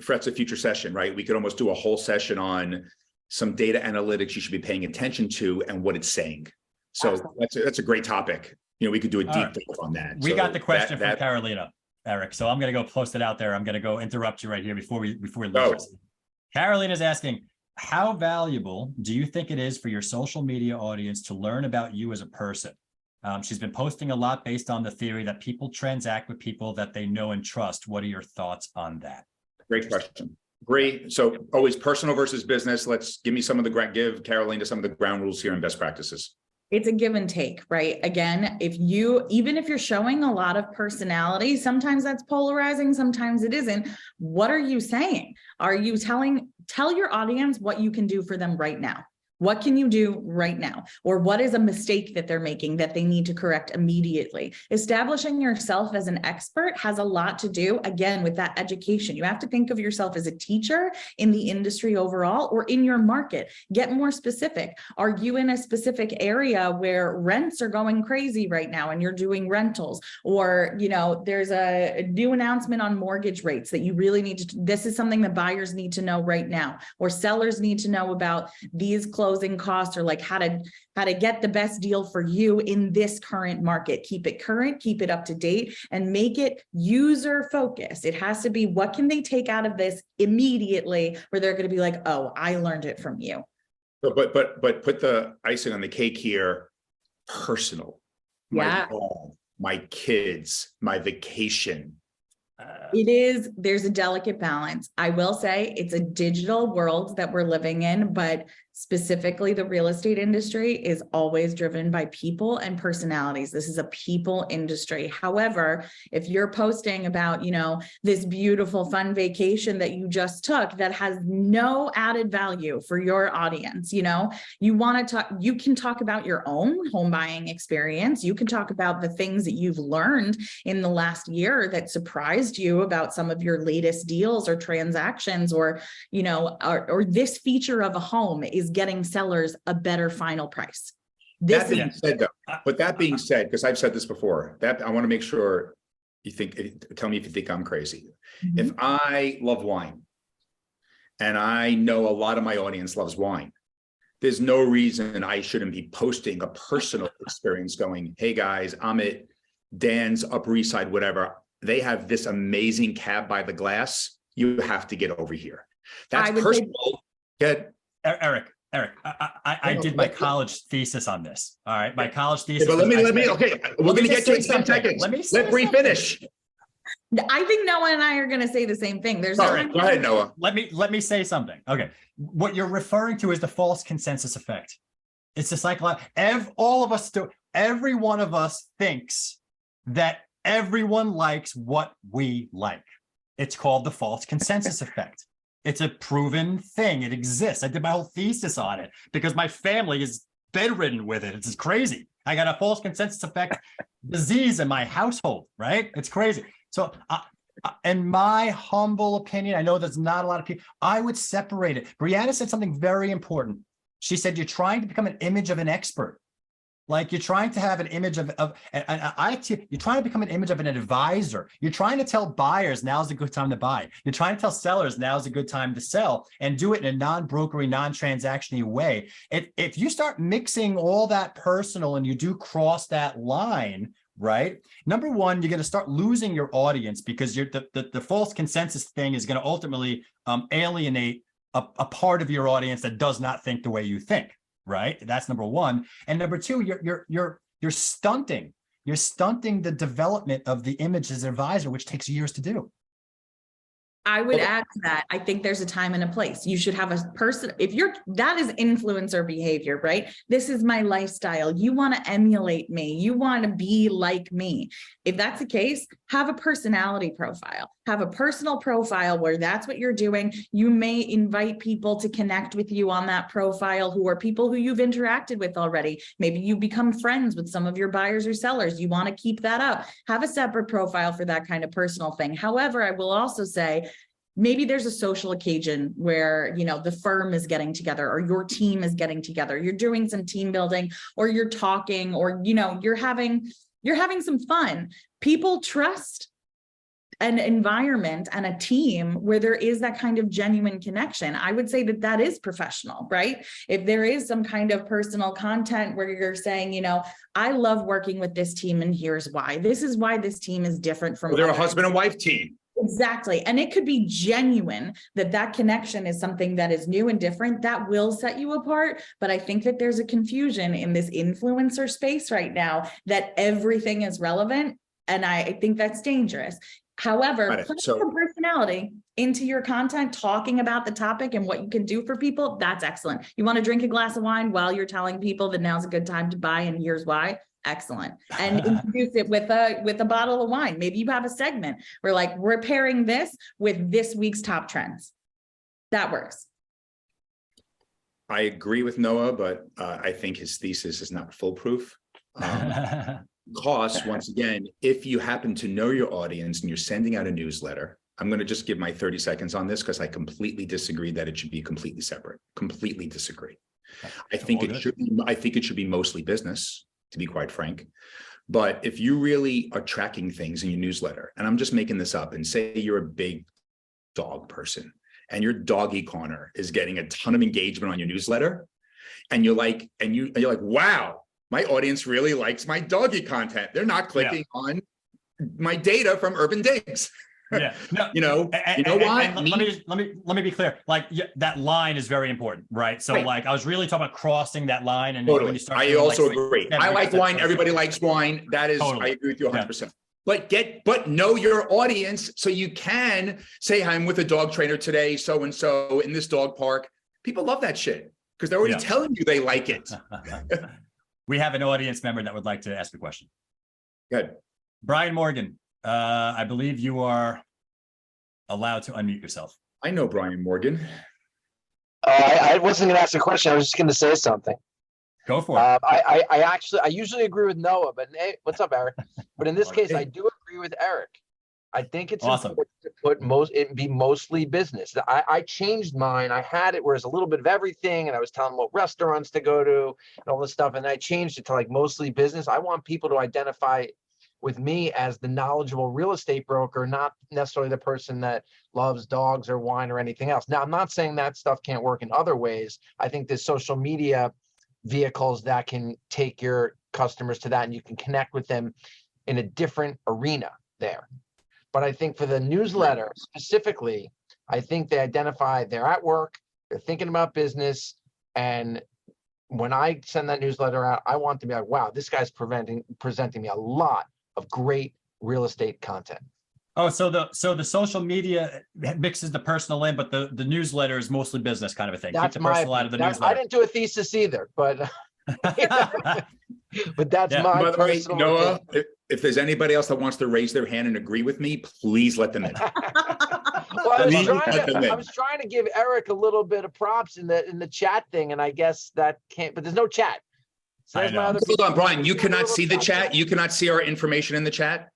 Speaker 1: that's a future session, right? We could almost do a whole session on some data analytics you should be paying attention to and what it's saying. So that's a great topic. You know, we could do a deep dive on that.
Speaker 2: We got the question from Carolina, Eric. So I'm going to go post it out there. I'm going to go interrupt you right here before we leave. Carolina's asking, how valuable do you think it is for your social media audience to learn about you as a person? She's been posting a lot based on the theory that people transact with people that they know and trust. What are your thoughts on that?
Speaker 1: Great question. Great. So always personal versus business. Let's give give Carolina some of the ground rules here and best practices.
Speaker 4: It's a give and take, right? Again, even if you're showing a lot of personality, sometimes that's polarizing, sometimes it isn't. What are you saying? Are you tell your audience what you can do for them right now? What can you do right now? Or what is a mistake that they're making that they need to correct immediately? Establishing yourself as an expert has a lot to do, again, with that education. You have to think of yourself as a teacher in the industry overall or in your market. Get more specific. Are you in a specific area where rents are going crazy right now and you're doing rentals? Or, you know, there's a new announcement on mortgage rates that you really need to, this is something that buyers need to know right now, or sellers need to know about these closing costs, or like how to get the best deal for you in this current market. Keep it current, keep it up to date, and make it user focused. It has to be, what can they take out of this immediately where they're going to be like, oh, I learned it from you.
Speaker 1: But put the icing on the cake here, personal.
Speaker 4: Yeah.
Speaker 1: My kids, my vacation.
Speaker 4: There's a delicate balance. I will say it's a digital world that we're living in, but specifically the real estate industry is always driven by people and personalities. This is a people industry. However, if you're posting about, you know, this beautiful fun vacation that you just took that has no added value for your audience, you know, you can talk about your own home buying experience. You can talk about the things that you've learned in the last year that surprised you about some of your latest deals or transactions, or, you know, or this feature of a home is getting sellers a better final price.
Speaker 1: That being said, because I've said this before, that I want to make sure tell me if you think I'm crazy. Mm-hmm. If I love wine and I know a lot of my audience loves wine, there's no reason I shouldn't be posting a personal experience going, hey guys, I'm at Dan's Upper East Side, whatever. They have this amazing cab by the glass. You have to get over here. That's personal.
Speaker 2: Eric, I did my college thesis on this. All right, my college thesis.
Speaker 1: But let me. Okay, we're going to get to it in 10 seconds. Let Bree finish.
Speaker 4: I think Noah and I are going to say the same thing. There's
Speaker 1: all right. Go ahead, Noah.
Speaker 2: Let me say something. Okay, what you're referring to is the false consensus effect. It's a psychological. All of us do. Every one of us thinks that everyone likes what we like. It's called the false consensus effect. It's a proven thing. It exists. I did my whole thesis on it because my family is bedridden with it. It's just crazy. I got a false consensus effect disease in my household, right? It's crazy. So in my humble opinion, I know there's not a lot of people, I would separate it. Breanna said something very important. She said, you're trying to become an image of an expert. Like you're trying to have an image you're trying to become an image of an advisor. You're trying to tell buyers now's a good time to buy. You're trying to tell sellers now's a good time to sell, and do it in a non-brokery, non-transactional way. If you start mixing all that personal and you do cross that line, right? Number one, you're going to start losing your audience, because the false consensus thing is going to ultimately alienate a part of your audience that does not think the way you think. Right. That's number one. And number two, you're stunting the development of the image as an advisor, which takes years to do.
Speaker 4: I would add to that. I think there's a time and a place. You should have a person, that is influencer behavior, right? This is my lifestyle. You want to emulate me. You want to be like me. If that's the case, have a personality profile, have a personal profile where that's what you're doing. You may invite people to connect with you on that profile who are people who you've interacted with already. Maybe you become friends with some of your buyers or sellers. You want to keep that up. Have a separate profile for that kind of personal thing. However, I will also say, maybe there's a social occasion where, the firm is getting together or your team is getting together. You're doing some team building, or you're talking, or, you're having some fun. People trust an environment and a team where there is that kind of genuine connection. I would say that is professional, right? If there is some kind of personal content where you're saying, I love working with this team and here's why. This is why this team is different from
Speaker 1: they're a husband and wife team.
Speaker 4: Exactly. And it could be genuine that connection is something that is new and different that will set you apart. But I think that there's a confusion in this influencer space right now that everything is relevant. And I think that's dangerous. However, put some personality into your content, talking about the topic and what you can do for people. That's excellent. You want to drink a glass of wine while you're telling people that now's a good time to buy and here's why. Excellent. And introduce it with a bottle of wine. Maybe you have a segment where we're pairing this with this week's top trends. That works.
Speaker 1: I agree with Noah, but I think his thesis is not foolproof. Because once again, if you happen to know your audience and you're sending out a newsletter, I'm going to just give my 30 seconds on this because I completely disagree that it should be completely separate. Completely disagree. I think it should be mostly business, to be quite frank. But if you really are tracking things in your newsletter, and I'm just making this up, and say you're a big dog person and your doggy corner is getting a ton of engagement on your newsletter, and you're like, wow, my audience really likes my doggy content. They're not clicking on my data from UrbanDigs.
Speaker 2: Yeah, no,
Speaker 1: what?
Speaker 2: Let me be clear. That line is very important, right? So, I was really talking about crossing that line, and
Speaker 1: totally.
Speaker 2: When you start
Speaker 1: I also agree. I like wine. Everybody likes wine. That is, totally. I agree with you 100%. But know your audience so you can say, "Hi, I'm with a dog trainer today, so and so in this dog park." People love that shit because they're already telling you they like it.
Speaker 2: We have an audience member that would like to ask a question.
Speaker 1: Good,
Speaker 2: Brian Morgan. I believe you are allowed to unmute yourself.
Speaker 1: I know Brian Morgan.
Speaker 6: I wasn't going to ask a question. I was just going to say something.
Speaker 2: Go for it.
Speaker 6: I usually agree with Noah, but hey, what's up, Eric? But in this case, I do agree with Eric. I think it's important to put be mostly business. I changed mine. I had it where it's a little bit of everything, and I was telling them what restaurants to go to and all this stuff, and I changed it to mostly business. I want people to identify with me as the knowledgeable real estate broker, not necessarily the person that loves dogs or wine or anything else. Now, I'm not saying that stuff can't work in other ways. I think there's social media vehicles that can take your customers to that, and you can connect with them in a different arena there. But I think for the newsletter specifically, I think they identify they're at work, they're thinking about business, and when I send that newsletter out, I want to be like, wow, this guy's presenting me a lot of great real estate content.
Speaker 2: Oh, so the social media mixes the personal in, but the newsletter is mostly business kind of a thing.
Speaker 6: That's
Speaker 2: keep the personal out of the newsletter.
Speaker 6: I didn't do a thesis either, but but that's my
Speaker 1: By the way,
Speaker 6: personal
Speaker 1: Noah, if there's anybody else that wants to raise their hand and agree with me, please let them in.
Speaker 6: Well, I was trying to give Eric a little bit of props in the chat thing, and I guess that can't. But there's no chat. So
Speaker 1: Hold on, Brian. You cannot see the chat. You cannot see our information in the chat.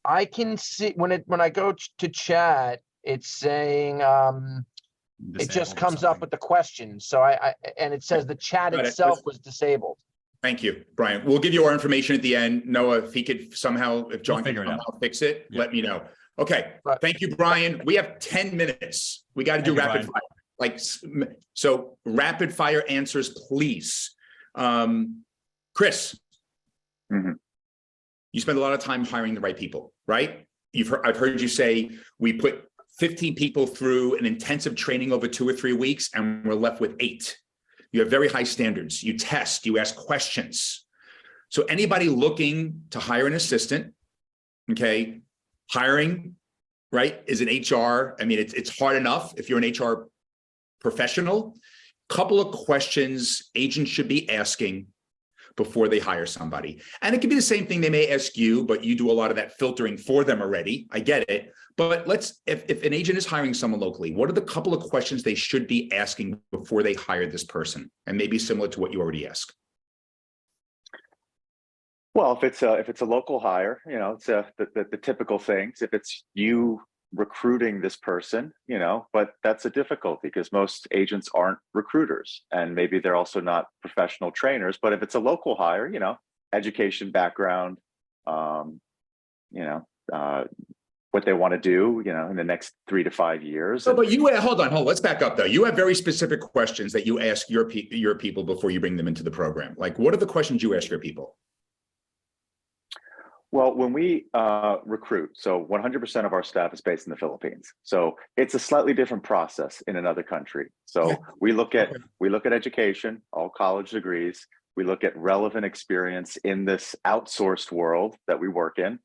Speaker 6: I can see when I go to chat, it's saying it just
Speaker 2: Disabled or
Speaker 6: comes up
Speaker 2: something.
Speaker 6: with the question. So and it says the chat
Speaker 1: Got it.
Speaker 6: itself was disabled.
Speaker 1: Thank you, Brian. We'll give you our information at the end. Noah, if he could somehow, if John
Speaker 2: figure
Speaker 1: can
Speaker 2: it out.
Speaker 1: somehow fix it,
Speaker 2: Yeah.
Speaker 1: let me know. Okay.
Speaker 6: Right.
Speaker 1: Thank you, Brian. We have 10 minutes. We got to do
Speaker 2: Thank you,
Speaker 1: rapid
Speaker 2: Brian.
Speaker 1: fire. Like, so rapid fire answers, please. Chris,
Speaker 3: Mhm.
Speaker 1: you spend a lot of time hiring the right people, right? I've heard you say we put 15 people through an intensive training over 2 or 3 weeks, and we're left with 8. You have very high standards. You test, you ask questions. So anybody looking to hire an assistant, okay, hiring, right, is an HR. I mean, it's hard enough if you're an HR professional. Couple of questions agents should be asking before they hire somebody. And it could be the same thing they may ask you, but you do a lot of that filtering for them already. I get it. But if an agent is hiring someone locally, what are the couple of questions they should be asking before they hire this person? And maybe similar to what you already asked.
Speaker 3: Well, if it's a local hire, it's the typical things. If it's you recruiting this person, but that's a difficulty because most agents aren't recruiters, and maybe they're also not professional trainers. But if it's a local hire, education background, what they want to do, in the next 3 to 5 years.
Speaker 1: So, but hold on, let's back up though. You have very specific questions that you ask your people before you bring them into the program. Like, what are the questions you ask your people?
Speaker 3: Well, when we recruit, so 100% of our staff is based in the Philippines. So it's a slightly different process in another country. So we look at education, all college degrees. We look at relevant experience in this outsourced world that we work in.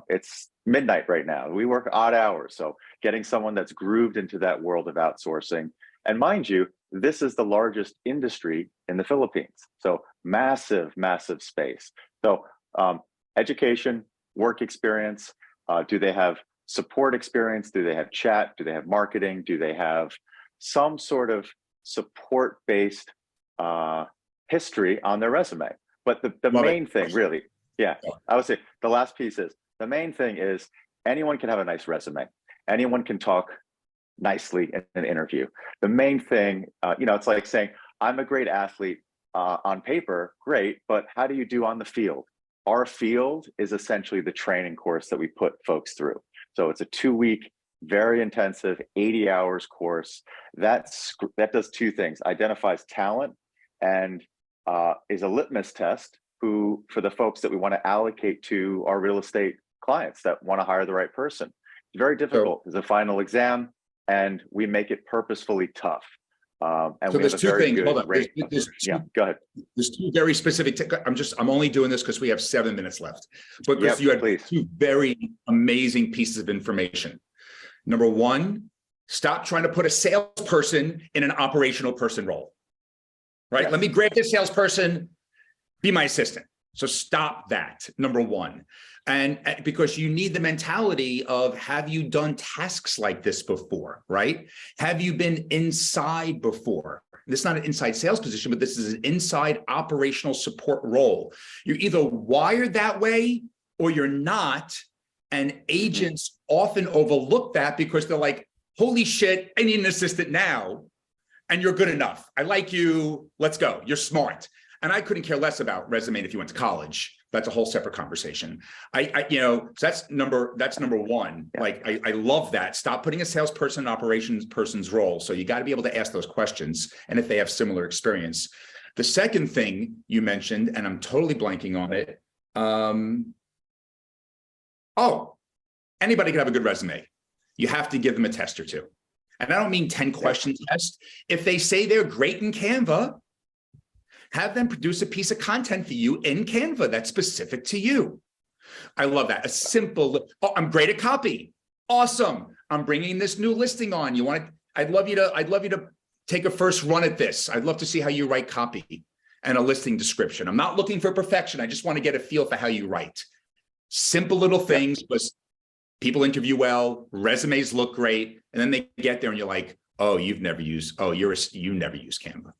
Speaker 3: It's midnight right now. We work odd hours. So getting someone that's grooved into that world of outsourcing. And mind you, this is the largest industry in the Philippines. So massive, massive space. So education, work experience, do they have support experience? Do they have chat? Do they have marketing? Do they have some sort of support-based history on their resume? But the main thing really, I would say the last piece is, the main thing is anyone can have a nice resume. Anyone can talk nicely in an interview. The main thing, it's like saying, I'm a great athlete on paper, great, but how do you do on the field? Our field is essentially the training course that we put folks through. So it's a 2-week, very intensive, 80 hours course that does 2 things: identifies talent and is a litmus test for the folks that we want to allocate to our real estate clients that want to hire the right person. It's very difficult. It's a final exam, and we make it purposefully tough. And
Speaker 1: so
Speaker 3: we have
Speaker 1: there's
Speaker 3: a
Speaker 1: 2
Speaker 3: very
Speaker 1: things.
Speaker 3: good
Speaker 1: Hold on.
Speaker 3: rate. Go ahead.
Speaker 1: There's 2 very specific. I'm only doing this because we have 7 minutes left. But Chris, you had
Speaker 3: please.
Speaker 1: 2 very amazing pieces of information. Number 1, stop trying to put a salesperson in an operational person role. Right?
Speaker 3: Yes.
Speaker 1: Let me grab this salesperson, be my assistant. So stop that, number 1. And because you need the mentality of, have you done tasks like this before, right? Have you been inside before? This is not an inside sales position, but this is an inside operational support role. You're either wired that way or you're not. And agents often overlook that because they're like, holy shit, I need an assistant now. And you're good enough. I like you. Let's go. You're smart. And I couldn't care less about resume if you went to college. That's a whole separate conversation. So that's number 1.
Speaker 3: Yeah.
Speaker 1: Like, I love that. Stop putting a salesperson in operations person's role. So you got to be able to ask those questions. And if they have similar experience. The second thing you mentioned, and I'm totally blanking on it. Anybody can have a good resume. You have to give them a test or 2. And I don't mean 10 question test. If they say they're great in Canva, have them produce a piece of content for you in Canva that's specific to you. I love that. A simple, I'm great at copy. Awesome. I'm bringing this new listing on. I'd love you to take a first run at this. I'd love to see how you write copy and a listing description. I'm not looking for perfection. I just want to get a feel for how you write. Simple little things, but people interview well, resumes look great. And then they get there and you're like, Oh, you never use Canva.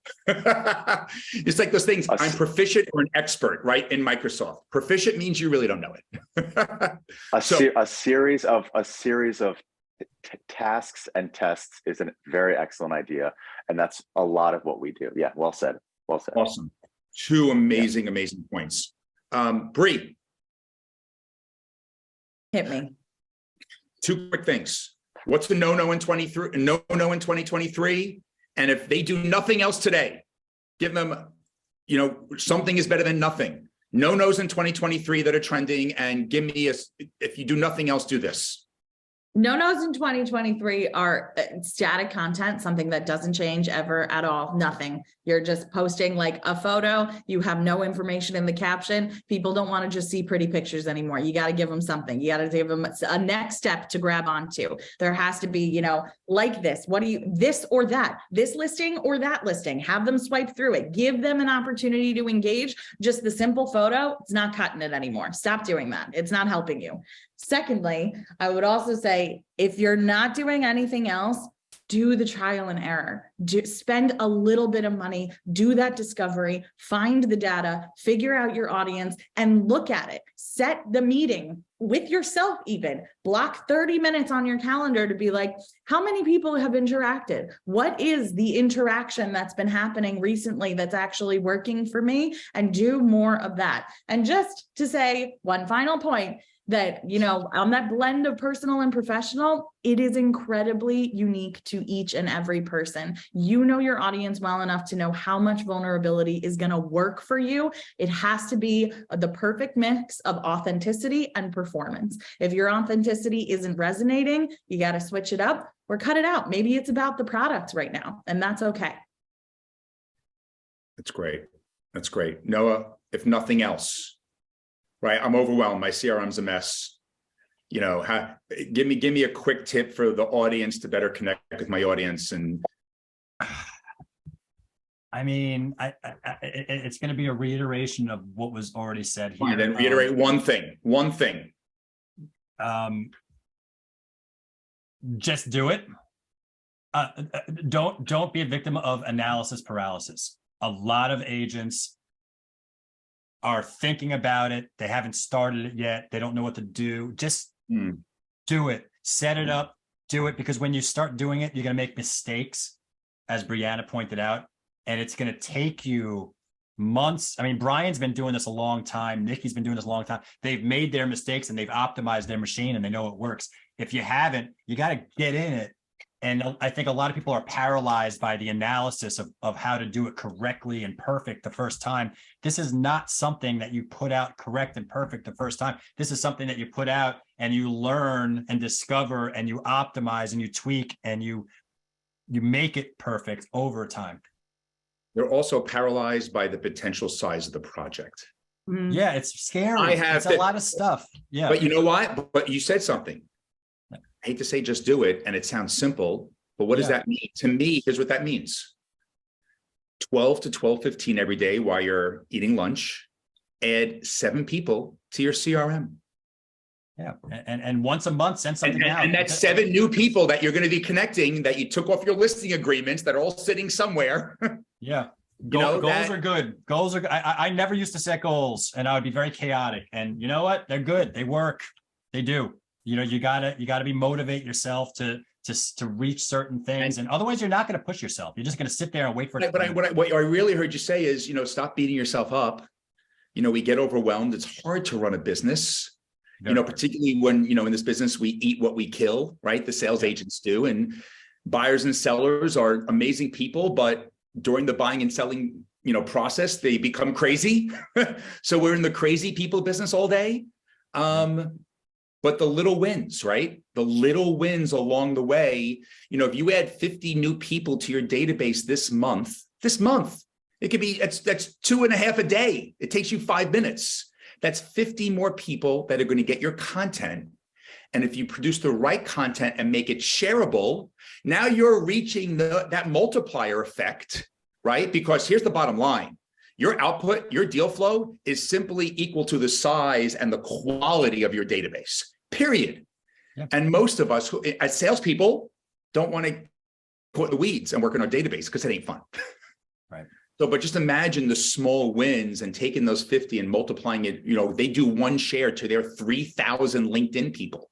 Speaker 1: It's like those things. I'm proficient or an expert, right? In Microsoft. Proficient means you really don't know it.
Speaker 3: A series of tasks and tests is a very excellent idea. And that's a lot of what we do. Yeah, well said. Well said.
Speaker 1: Awesome. Two amazing points. Bree.
Speaker 4: Hit me.
Speaker 1: Two quick things. What's the no-no in 2023? And if they do nothing else today, give them, something is better than nothing. No-nos in 2023 that are trending, and give me if you do nothing else, do this.
Speaker 4: No-nos in 2023 are static content, something that doesn't change ever at all. Nothing. You're just posting like a photo. You have no information in the caption. People don't want to just see pretty pictures anymore. You got to give them something. You got to give them a next step to grab onto. There has to be, like this. This or that, this listing or that listing, have them swipe through it. Give them an opportunity to engage. Just the simple photo, it's not cutting it anymore. Stop doing that. It's not helping you. Secondly, I would also say, if you're not doing anything else, do the trial and error. Spend a little bit of money, do that discovery, find the data, figure out your audience, and look at it. Set the meeting with yourself even. Block 30 minutes on your calendar to be like, how many people have interacted? What is the interaction that's been happening recently that's actually working for me? And do more of that. And just to say one final point, that, on that blend of personal and professional, it is incredibly unique to each and every person. You know your audience well enough to know how much vulnerability is going to work for you. It has to be the perfect mix of authenticity and performance. If your authenticity isn't resonating, you got to switch it up or cut it out. Maybe it's about the product right now, and that's okay.
Speaker 1: That's great. That's great. Noah, if nothing else, right? I'm overwhelmed. My CRM's a mess. Give me a quick tip for the audience to better connect with my audience. And
Speaker 2: I mean, it's going to be a reiteration of what was already said here.
Speaker 1: Then reiterate one thing.
Speaker 2: Just do it. Don't be a victim of analysis paralysis. A lot of agents are thinking about it. They haven't started it yet. They don't know what to do. Just do it. Set it up. Do it. Because when you start doing it, you're going to make mistakes, as Breanna pointed out, and it's going to take you months. I mean, Brian's been doing this a long time. Nikki's been doing this a long time. They've made their mistakes and they've optimized their machine and they know it works. If you haven't, you got to get in it. And I think a lot of people are paralyzed by the analysis of how to do it correctly and perfect the first time. This is not something that you put out correct and perfect the first time. This is something that you put out and you learn and discover and you optimize and you tweak and you make it perfect over time.
Speaker 1: They're also paralyzed by the potential size of the project.
Speaker 2: Yeah, it's scary. It's a lot of stuff. Yeah.
Speaker 1: But you know what? But you said something. I hate to say just do it, and it sounds simple, but what does that mean? To me, here's what that means. 12 to 12:15 every day while you're eating lunch, add 7 people to your CRM.
Speaker 2: Yeah, and once a month, send something out.
Speaker 1: And that's 7 new people that you're going to be connecting that you took off your listing agreements that are all sitting somewhere.
Speaker 2: Yeah. Goals are good. Goals are. I never used to set goals, and I would be very chaotic. And you know what? They're good. They work. They do. You gotta be motivate yourself to reach certain things, and otherwise you're not going to push yourself. You're just going to sit there and wait for it.
Speaker 1: But what I really heard you say is, stop beating yourself up. We get overwhelmed. It's hard to run a business. Particularly when in this business we eat what we kill, right? The sales agents do, and buyers and sellers are amazing people, but during the buying and selling process, they become crazy. So we're in the crazy people business all day. But the little wins, right? The little wins along the way. If you add 50 new people to your database this month, it could be, that's 2.5 a day. It takes you 5 minutes. That's 50 more people that are going to get your content. And if you produce the right content and make it shareable, now you're reaching that multiplier effect, right? Because here's the bottom line. Your output, your deal flow is simply equal to the size and the quality of your database, period. Yeah. And most of us, as salespeople, don't want to caught in the weeds and work in our database because it ain't fun.
Speaker 2: Right.
Speaker 1: So, but just imagine the small wins and taking those 50 and multiplying it. You know, they do one share to their 3,000 LinkedIn people.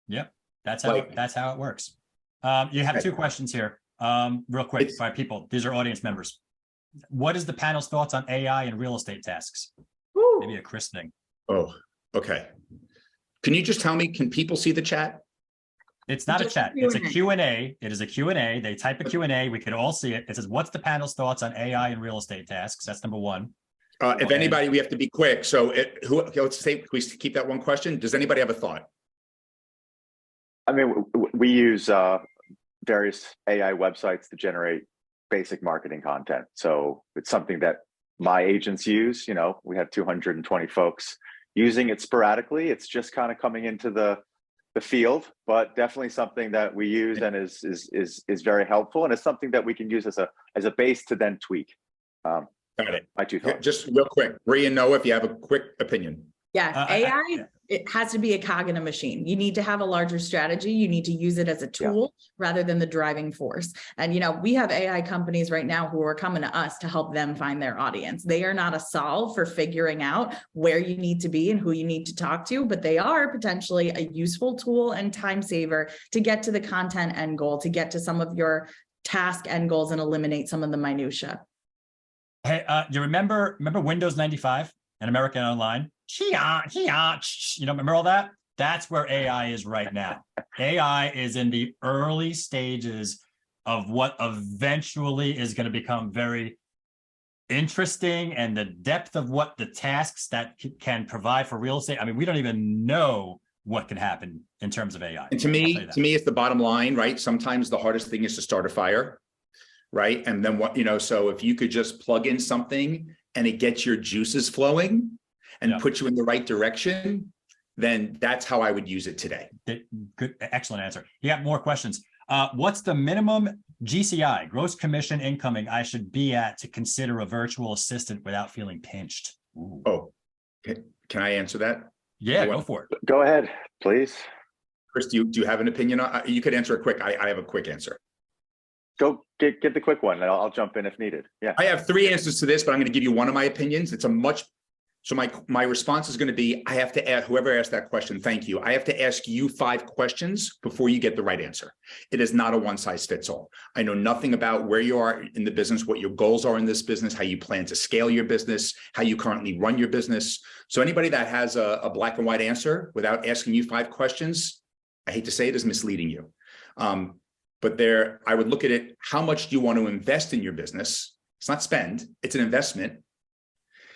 Speaker 2: Yep. That's how it works. You have two questions here. Real quick by people. These are audience members. What is the panel's thoughts on AI and real estate tasks? Woo. Maybe a Chris thing.
Speaker 1: Oh, okay. Can you just tell me, can people see the chat?
Speaker 2: It's not a chat. It's a Q&A. It is a Q&A. They type a Q&A. We can all see it. It says, what's the panel's thoughts on AI and real estate tasks? That's number one.
Speaker 1: If anybody, we have to be quick. So let's say, we keep that one question. Does anybody have a thought?
Speaker 3: I mean, we use various AI websites to generate basic marketing content. So it's something that my agents use. You know, we have 220 folks using it sporadically. It's just kind of coming into the field, but definitely something that we use and is very helpful. And it's something that we can use as a base to then tweak.
Speaker 1: Got it.
Speaker 3: My two thoughts.
Speaker 1: Just real quick, Bree and Noah, if you have a quick opinion.
Speaker 4: Yeah, AI, it has to be a cog in a machine. You need to have a larger strategy. You need to use it as a tool rather than the driving force. And, you know, we have AI companies right now who are coming to us to help them find their audience. They are not a solve for figuring out where you need to be and who you need to talk to, but they are potentially a useful tool and time saver to get to the content end goal, to get to some of your task end goals and eliminate some of the minutia.
Speaker 2: Hey, you remember Windows 95 and American Online? You know, remember all that? That's where AI is right now. AI is in the early stages of what eventually is going to become very interesting, and the depth of what the tasks that can provide for real estate. I mean, we don't even know what can happen in terms of AI.
Speaker 1: And to me, it's the bottom line, right? Sometimes the hardest thing is to start a fire, right? And then what, you know, so if you could just plug in something and it gets your juices flowing and put you in the right direction, then that's how I would use it today.
Speaker 2: Good, excellent answer. You have more questions. What's the minimum GCI, gross commission incoming, I should be at to consider a virtual assistant without feeling pinched? Ooh.
Speaker 1: Oh, can I answer that?
Speaker 2: Yeah, go for it.
Speaker 3: Go ahead, please.
Speaker 1: Chris, do you have an opinion on? You could answer it quick. I have a quick answer.
Speaker 3: Go get the quick one, and I'll jump in if needed. Yeah,
Speaker 1: I have three answers to this, but I'm going to give you one of my opinions. It's a much. So my response is going to be, I have to ask whoever asked that question. Thank you. I have to ask you 5 questions before you get the right answer. It is not a one size fits all. I know nothing about where you are in the business, what your goals are in this business, how you plan to scale your business, how you currently run your business. So anybody that has a black and white answer without asking you 5 questions, I hate to say it, is misleading you. But I would look at it, how much do you want to invest in your business? It's not spend, it's an investment.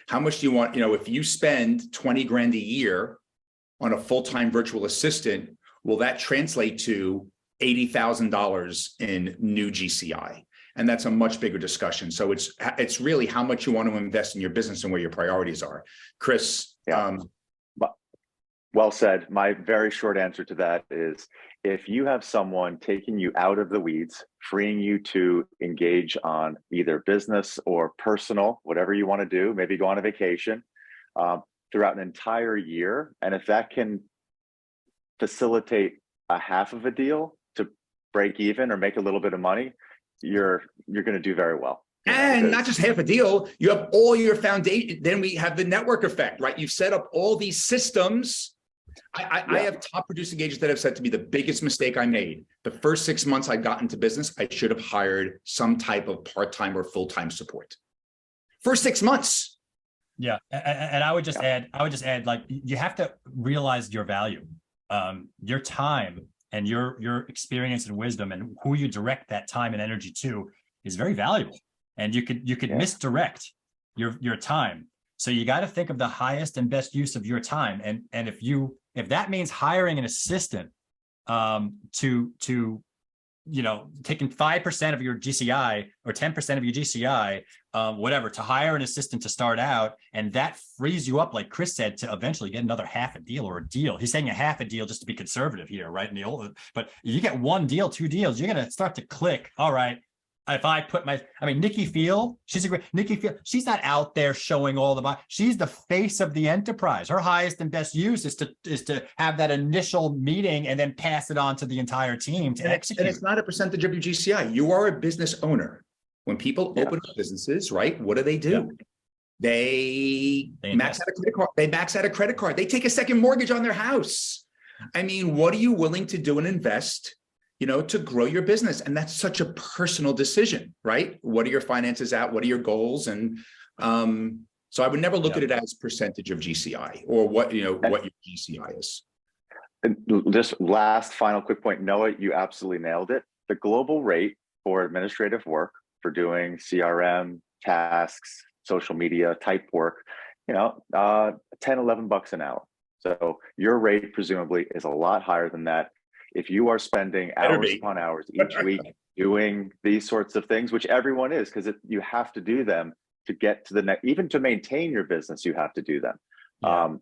Speaker 1: How much do you want, if you spend 20 grand a year on a full-time virtual assistant, will that translate to $80,000 in new GCI? And that's a much bigger discussion. So it's really how much you want to invest in your business and where your priorities are. Chris.
Speaker 3: Well said. My very short answer to that is, if you have someone taking you out of the weeds, freeing you to engage on either business or personal, whatever you want to do, maybe go on a vacation throughout an entire year. And if that can facilitate a half of a deal to break even or make a little bit of money, you're going to do very well.
Speaker 1: And not just half a deal, you have all your foundation. Then we have the network effect, right? You've set up all these systems. I have top producing agents that have said to me, the biggest mistake I made, the first 6 months I got into business, I should have hired some type of part-time or full-time support. First 6 months.
Speaker 2: Yeah. And I would just add, like, you have to realize your value, your time and your experience and wisdom, and who you direct that time and energy to is very valuable. And you could misdirect your time. So you got to think of the highest and best use of your time. And if that means hiring an assistant to taking 5% of your GCI or 10% of your GCI, whatever, to hire an assistant to start out, and that frees you up, like Chris said, to eventually get another half a deal or a deal. He's saying a half a deal just to be conservative here, right? But you get 1 deal, 2 deals, you're going to start to click. All right, if I put Nikki Field, she's a great Nikki Field. She's not out there showing all the, she's the face of the enterprise. Her highest and best use is to have that initial meeting and then pass it on to the entire team to execute.
Speaker 1: And it's not a percentage of your GCI. You are a business owner. When people open up businesses, right? What do?
Speaker 2: Yeah.
Speaker 1: They max out a credit card. They max out a credit card. They take a second mortgage on their house. I mean, what are you willing to do and invest, to grow your business? And that's such a personal decision, right? What are your finances at? What are your goals? And so I would never look at it as percentage of GCI or what your GCI is.
Speaker 3: And just last final quick point, Noah, you absolutely nailed it. The global rate for administrative work, for doing CRM, tasks, social media type work, $10, $11 an hour. So your rate presumably is a lot higher than that. If you are spending hours upon hours each week doing these sorts of things, which everyone is, because you have to do them to get to the next, even to maintain your business, you have to do them. Yeah.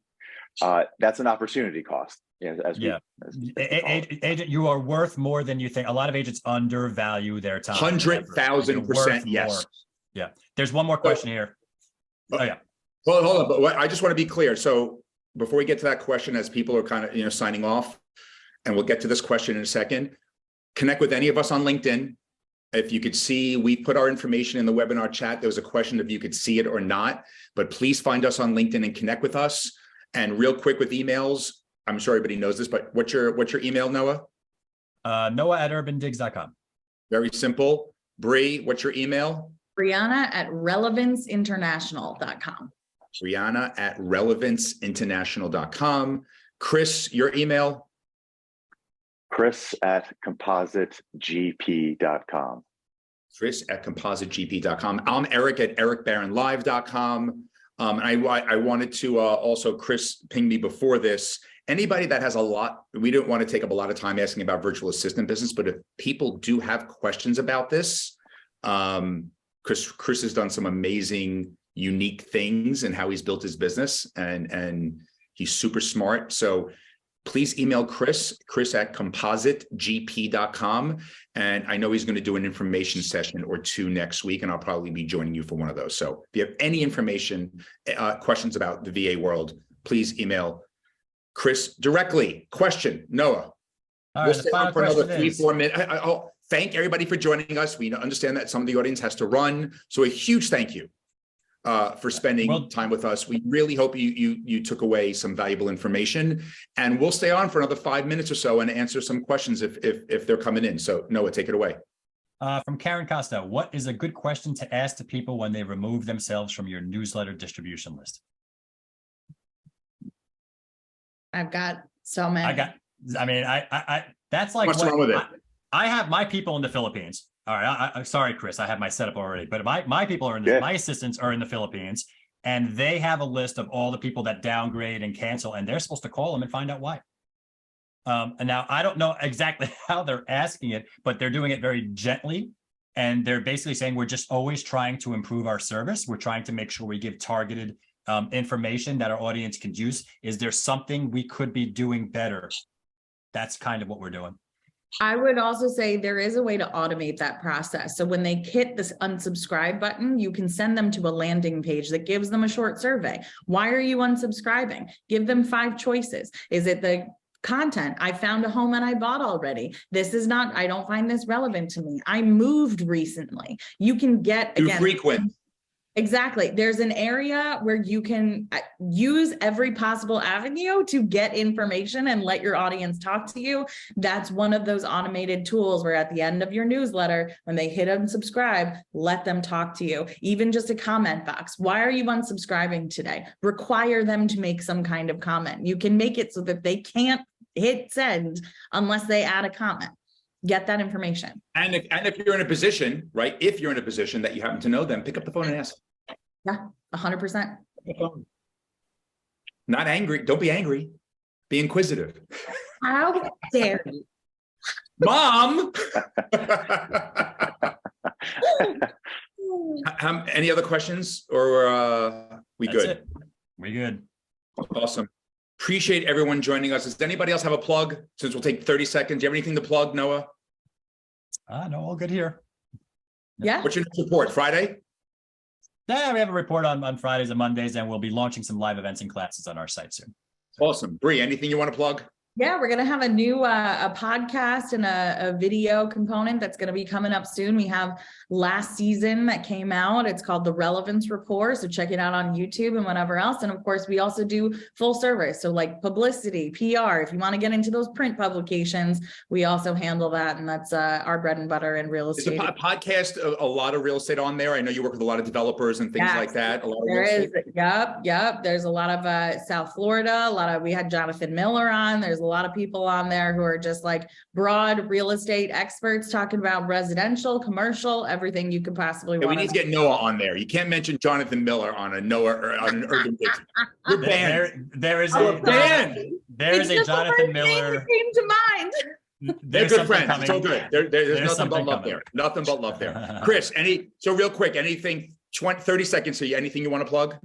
Speaker 3: That's an opportunity cost.
Speaker 2: Agent, you are worth more than you think. A lot of agents undervalue their time.
Speaker 1: 100,000%. Yes.
Speaker 2: More. Yeah. There's one more question here. Oh yeah.
Speaker 1: Hold on. But I just want to be clear. So before we get to that question, as people are kind of, signing off, and we'll get to this question in a second, connect with any of us on LinkedIn. If you could see, we put our information in the webinar chat. There was a question if you could see it or not, but please find us on LinkedIn and connect with us. And real quick with emails, I'm sure everybody knows this, but what's your email, Noah?
Speaker 2: Noah@UrbanDigs.com.
Speaker 1: Very simple. Bree, what's your email?
Speaker 4: Breanna@RelevanceInternational.com.
Speaker 1: Breanna@RelevanceInternational.com. Chris, your email?
Speaker 3: Chris@CompositeGP.com.
Speaker 1: Chris@CompositeGP.com. I'm Eric@EricBarronLive.com. And I wanted to also, Chris pinged me before this. Anybody that has a lot, we don't want to take up a lot of time asking about virtual assistant business, but if people do have questions about this, Chris has done some amazing, unique things in how he's built his business, and he's super smart. So please email Chris at compositegp.com. And I know he's going to do an information session or two next week, and I'll probably be joining you for one of those. So if you have any information, questions about the VA world, please email Chris directly. Question, Noah.
Speaker 2: All
Speaker 1: we'll
Speaker 2: right,
Speaker 1: stay on for another 3-4 minutes. I'll thank everybody for joining us. We understand that some of the audience has to run. So a huge thank you for spending time with us. We really hope you took away some valuable information, and we'll stay on for another 5 minutes or so and answer some questions if they're coming in. So Noah, take it away.
Speaker 2: From Karen Costa, what is a good question to ask to people when they remove themselves from your newsletter distribution list?
Speaker 4: I've got so many.
Speaker 2: That's like
Speaker 1: what's wrong with it?
Speaker 2: I have my people in the Philippines. All right. I'm sorry, Chris, I have my setup already, but my people are my assistants are in the Philippines, and they have a list of all the people that downgrade and cancel, and they're supposed to call them and find out why. And now I don't know exactly how they're asking it, but they're doing it very gently. And they're basically saying, we're just always trying to improve our service. We're trying to make sure we give targeted information that our audience can use. Is there something we could be doing better? That's kind of what we're doing.
Speaker 4: I would also say there is a way to automate that process. So when they hit this unsubscribe button, you can send them to a landing page that gives them a short survey. Why are you unsubscribing? Give them 5 choices. Is it the content? I found a home and I bought already. This is not, I don't find this relevant to me. I moved recently. You can get, again,
Speaker 1: too frequent.
Speaker 4: Exactly. There's an area where you can use every possible avenue to get information and let your audience talk to you. That's one of those automated tools where at the end of your newsletter, when they hit unsubscribe, let them talk to you. Even just a comment box. Why are you unsubscribing today? Require them to make some kind of comment. You can make it so that they can't hit send unless they add a comment. Get that information.
Speaker 1: And if you're in a position, right? If you're in a position that you happen to know them, pick up the phone and ask.
Speaker 4: Yeah, 100%.
Speaker 1: Not angry. Don't be angry. Be inquisitive.
Speaker 4: How dare you?
Speaker 1: Mom! Any other questions, or we
Speaker 2: That's
Speaker 1: good?
Speaker 2: it. We good.
Speaker 1: Awesome. Appreciate everyone joining us. Does anybody else have a plug? Since we'll take 30 seconds. Do you have anything to plug, Noah?
Speaker 2: No, all good here.
Speaker 4: Yeah.
Speaker 1: What's your next report? Friday?
Speaker 2: Yeah, we have a report on Fridays and Mondays, and we'll be launching some live events and classes on our site soon.
Speaker 1: Awesome. Bree, anything you want to plug?
Speaker 4: Yeah, we're going to have a new a podcast and a video component that's going to be coming up soon. We have last season that came out. It's called the Relevance Report. So check it out on YouTube and whatever else. And of course, we also do full service. So like publicity, PR, if you want to get into those print publications, we also handle that. And that's our bread and butter in real estate.
Speaker 1: Is a podcast a lot of real estate on there? I know you work with a lot of developers and things like that. A lot of
Speaker 4: there
Speaker 1: real
Speaker 4: is.
Speaker 1: estate.
Speaker 4: Yep. There's a lot of South Florida. We had Jonathan Miller on. There's a lot of people on there who are just like broad real estate experts talking about residential, commercial, everything you could possibly want.
Speaker 1: We need to get Noah on there. You can't mention Jonathan Miller on a Noah or on an UrbanDigs. You're banned.
Speaker 2: There is
Speaker 1: a
Speaker 2: Jonathan Miller.
Speaker 4: Came to mind.
Speaker 1: They're good friends. It's all good. There's nothing but love there. Nothing but love there. Chris, so real quick, anything, 30 seconds. So anything you want to plug?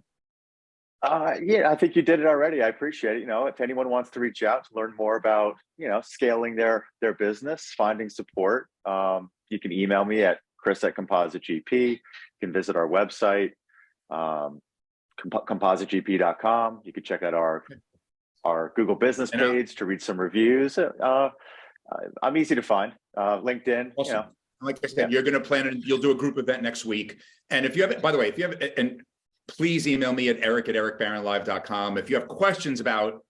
Speaker 3: Yeah, I think you did it already. I appreciate it. If anyone wants to reach out to learn more about, scaling their business, finding support, you can email me at chris@composite.gp. You can visit our website, compositegp.com. You can check out our Google business page to read some reviews. I'm easy to find. LinkedIn,
Speaker 1: Awesome. Like I said, you're going to you'll do a group event next week. And if you have, by the way, and please email me at eric@ericbarronlive.com. If you have questions about,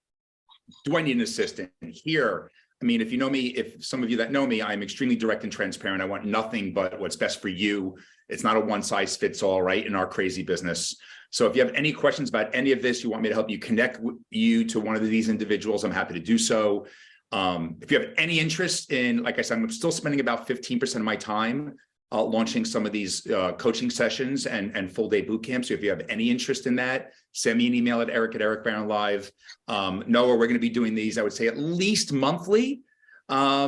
Speaker 1: do I need an assistant here? I mean, if you know me, if some of you that know me, I'm extremely direct and transparent. I want nothing but what's best for you. It's not a one size fits all, right? In our crazy business. So if you have any questions about any of this, you want me to help you connect you to one of these individuals, I'm happy to do so. If you have any interest in, like I said, I'm still spending about 15% of my time launching some of these coaching sessions and full day boot camps. So if you have any interest in that, send me an email at eric@ericbarronlive. Noah, we're going to be doing these, I would say, at least monthly. I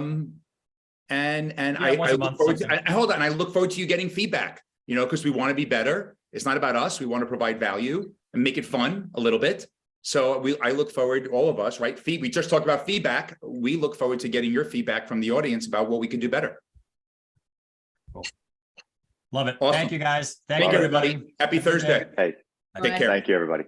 Speaker 1: look forward to you getting feedback, because we want to be better. It's not about us. We want to provide value and make it fun a little bit. So I look forward, all of us, right? We just talked about feedback. We look forward to getting your feedback from the audience about what we can do better.
Speaker 2: Cool. Love it.
Speaker 1: Awesome.
Speaker 2: Thank you, guys.
Speaker 1: Thank you, everybody. Happy Thursday.
Speaker 3: Hey,
Speaker 1: take care.
Speaker 3: Thank you, everybody.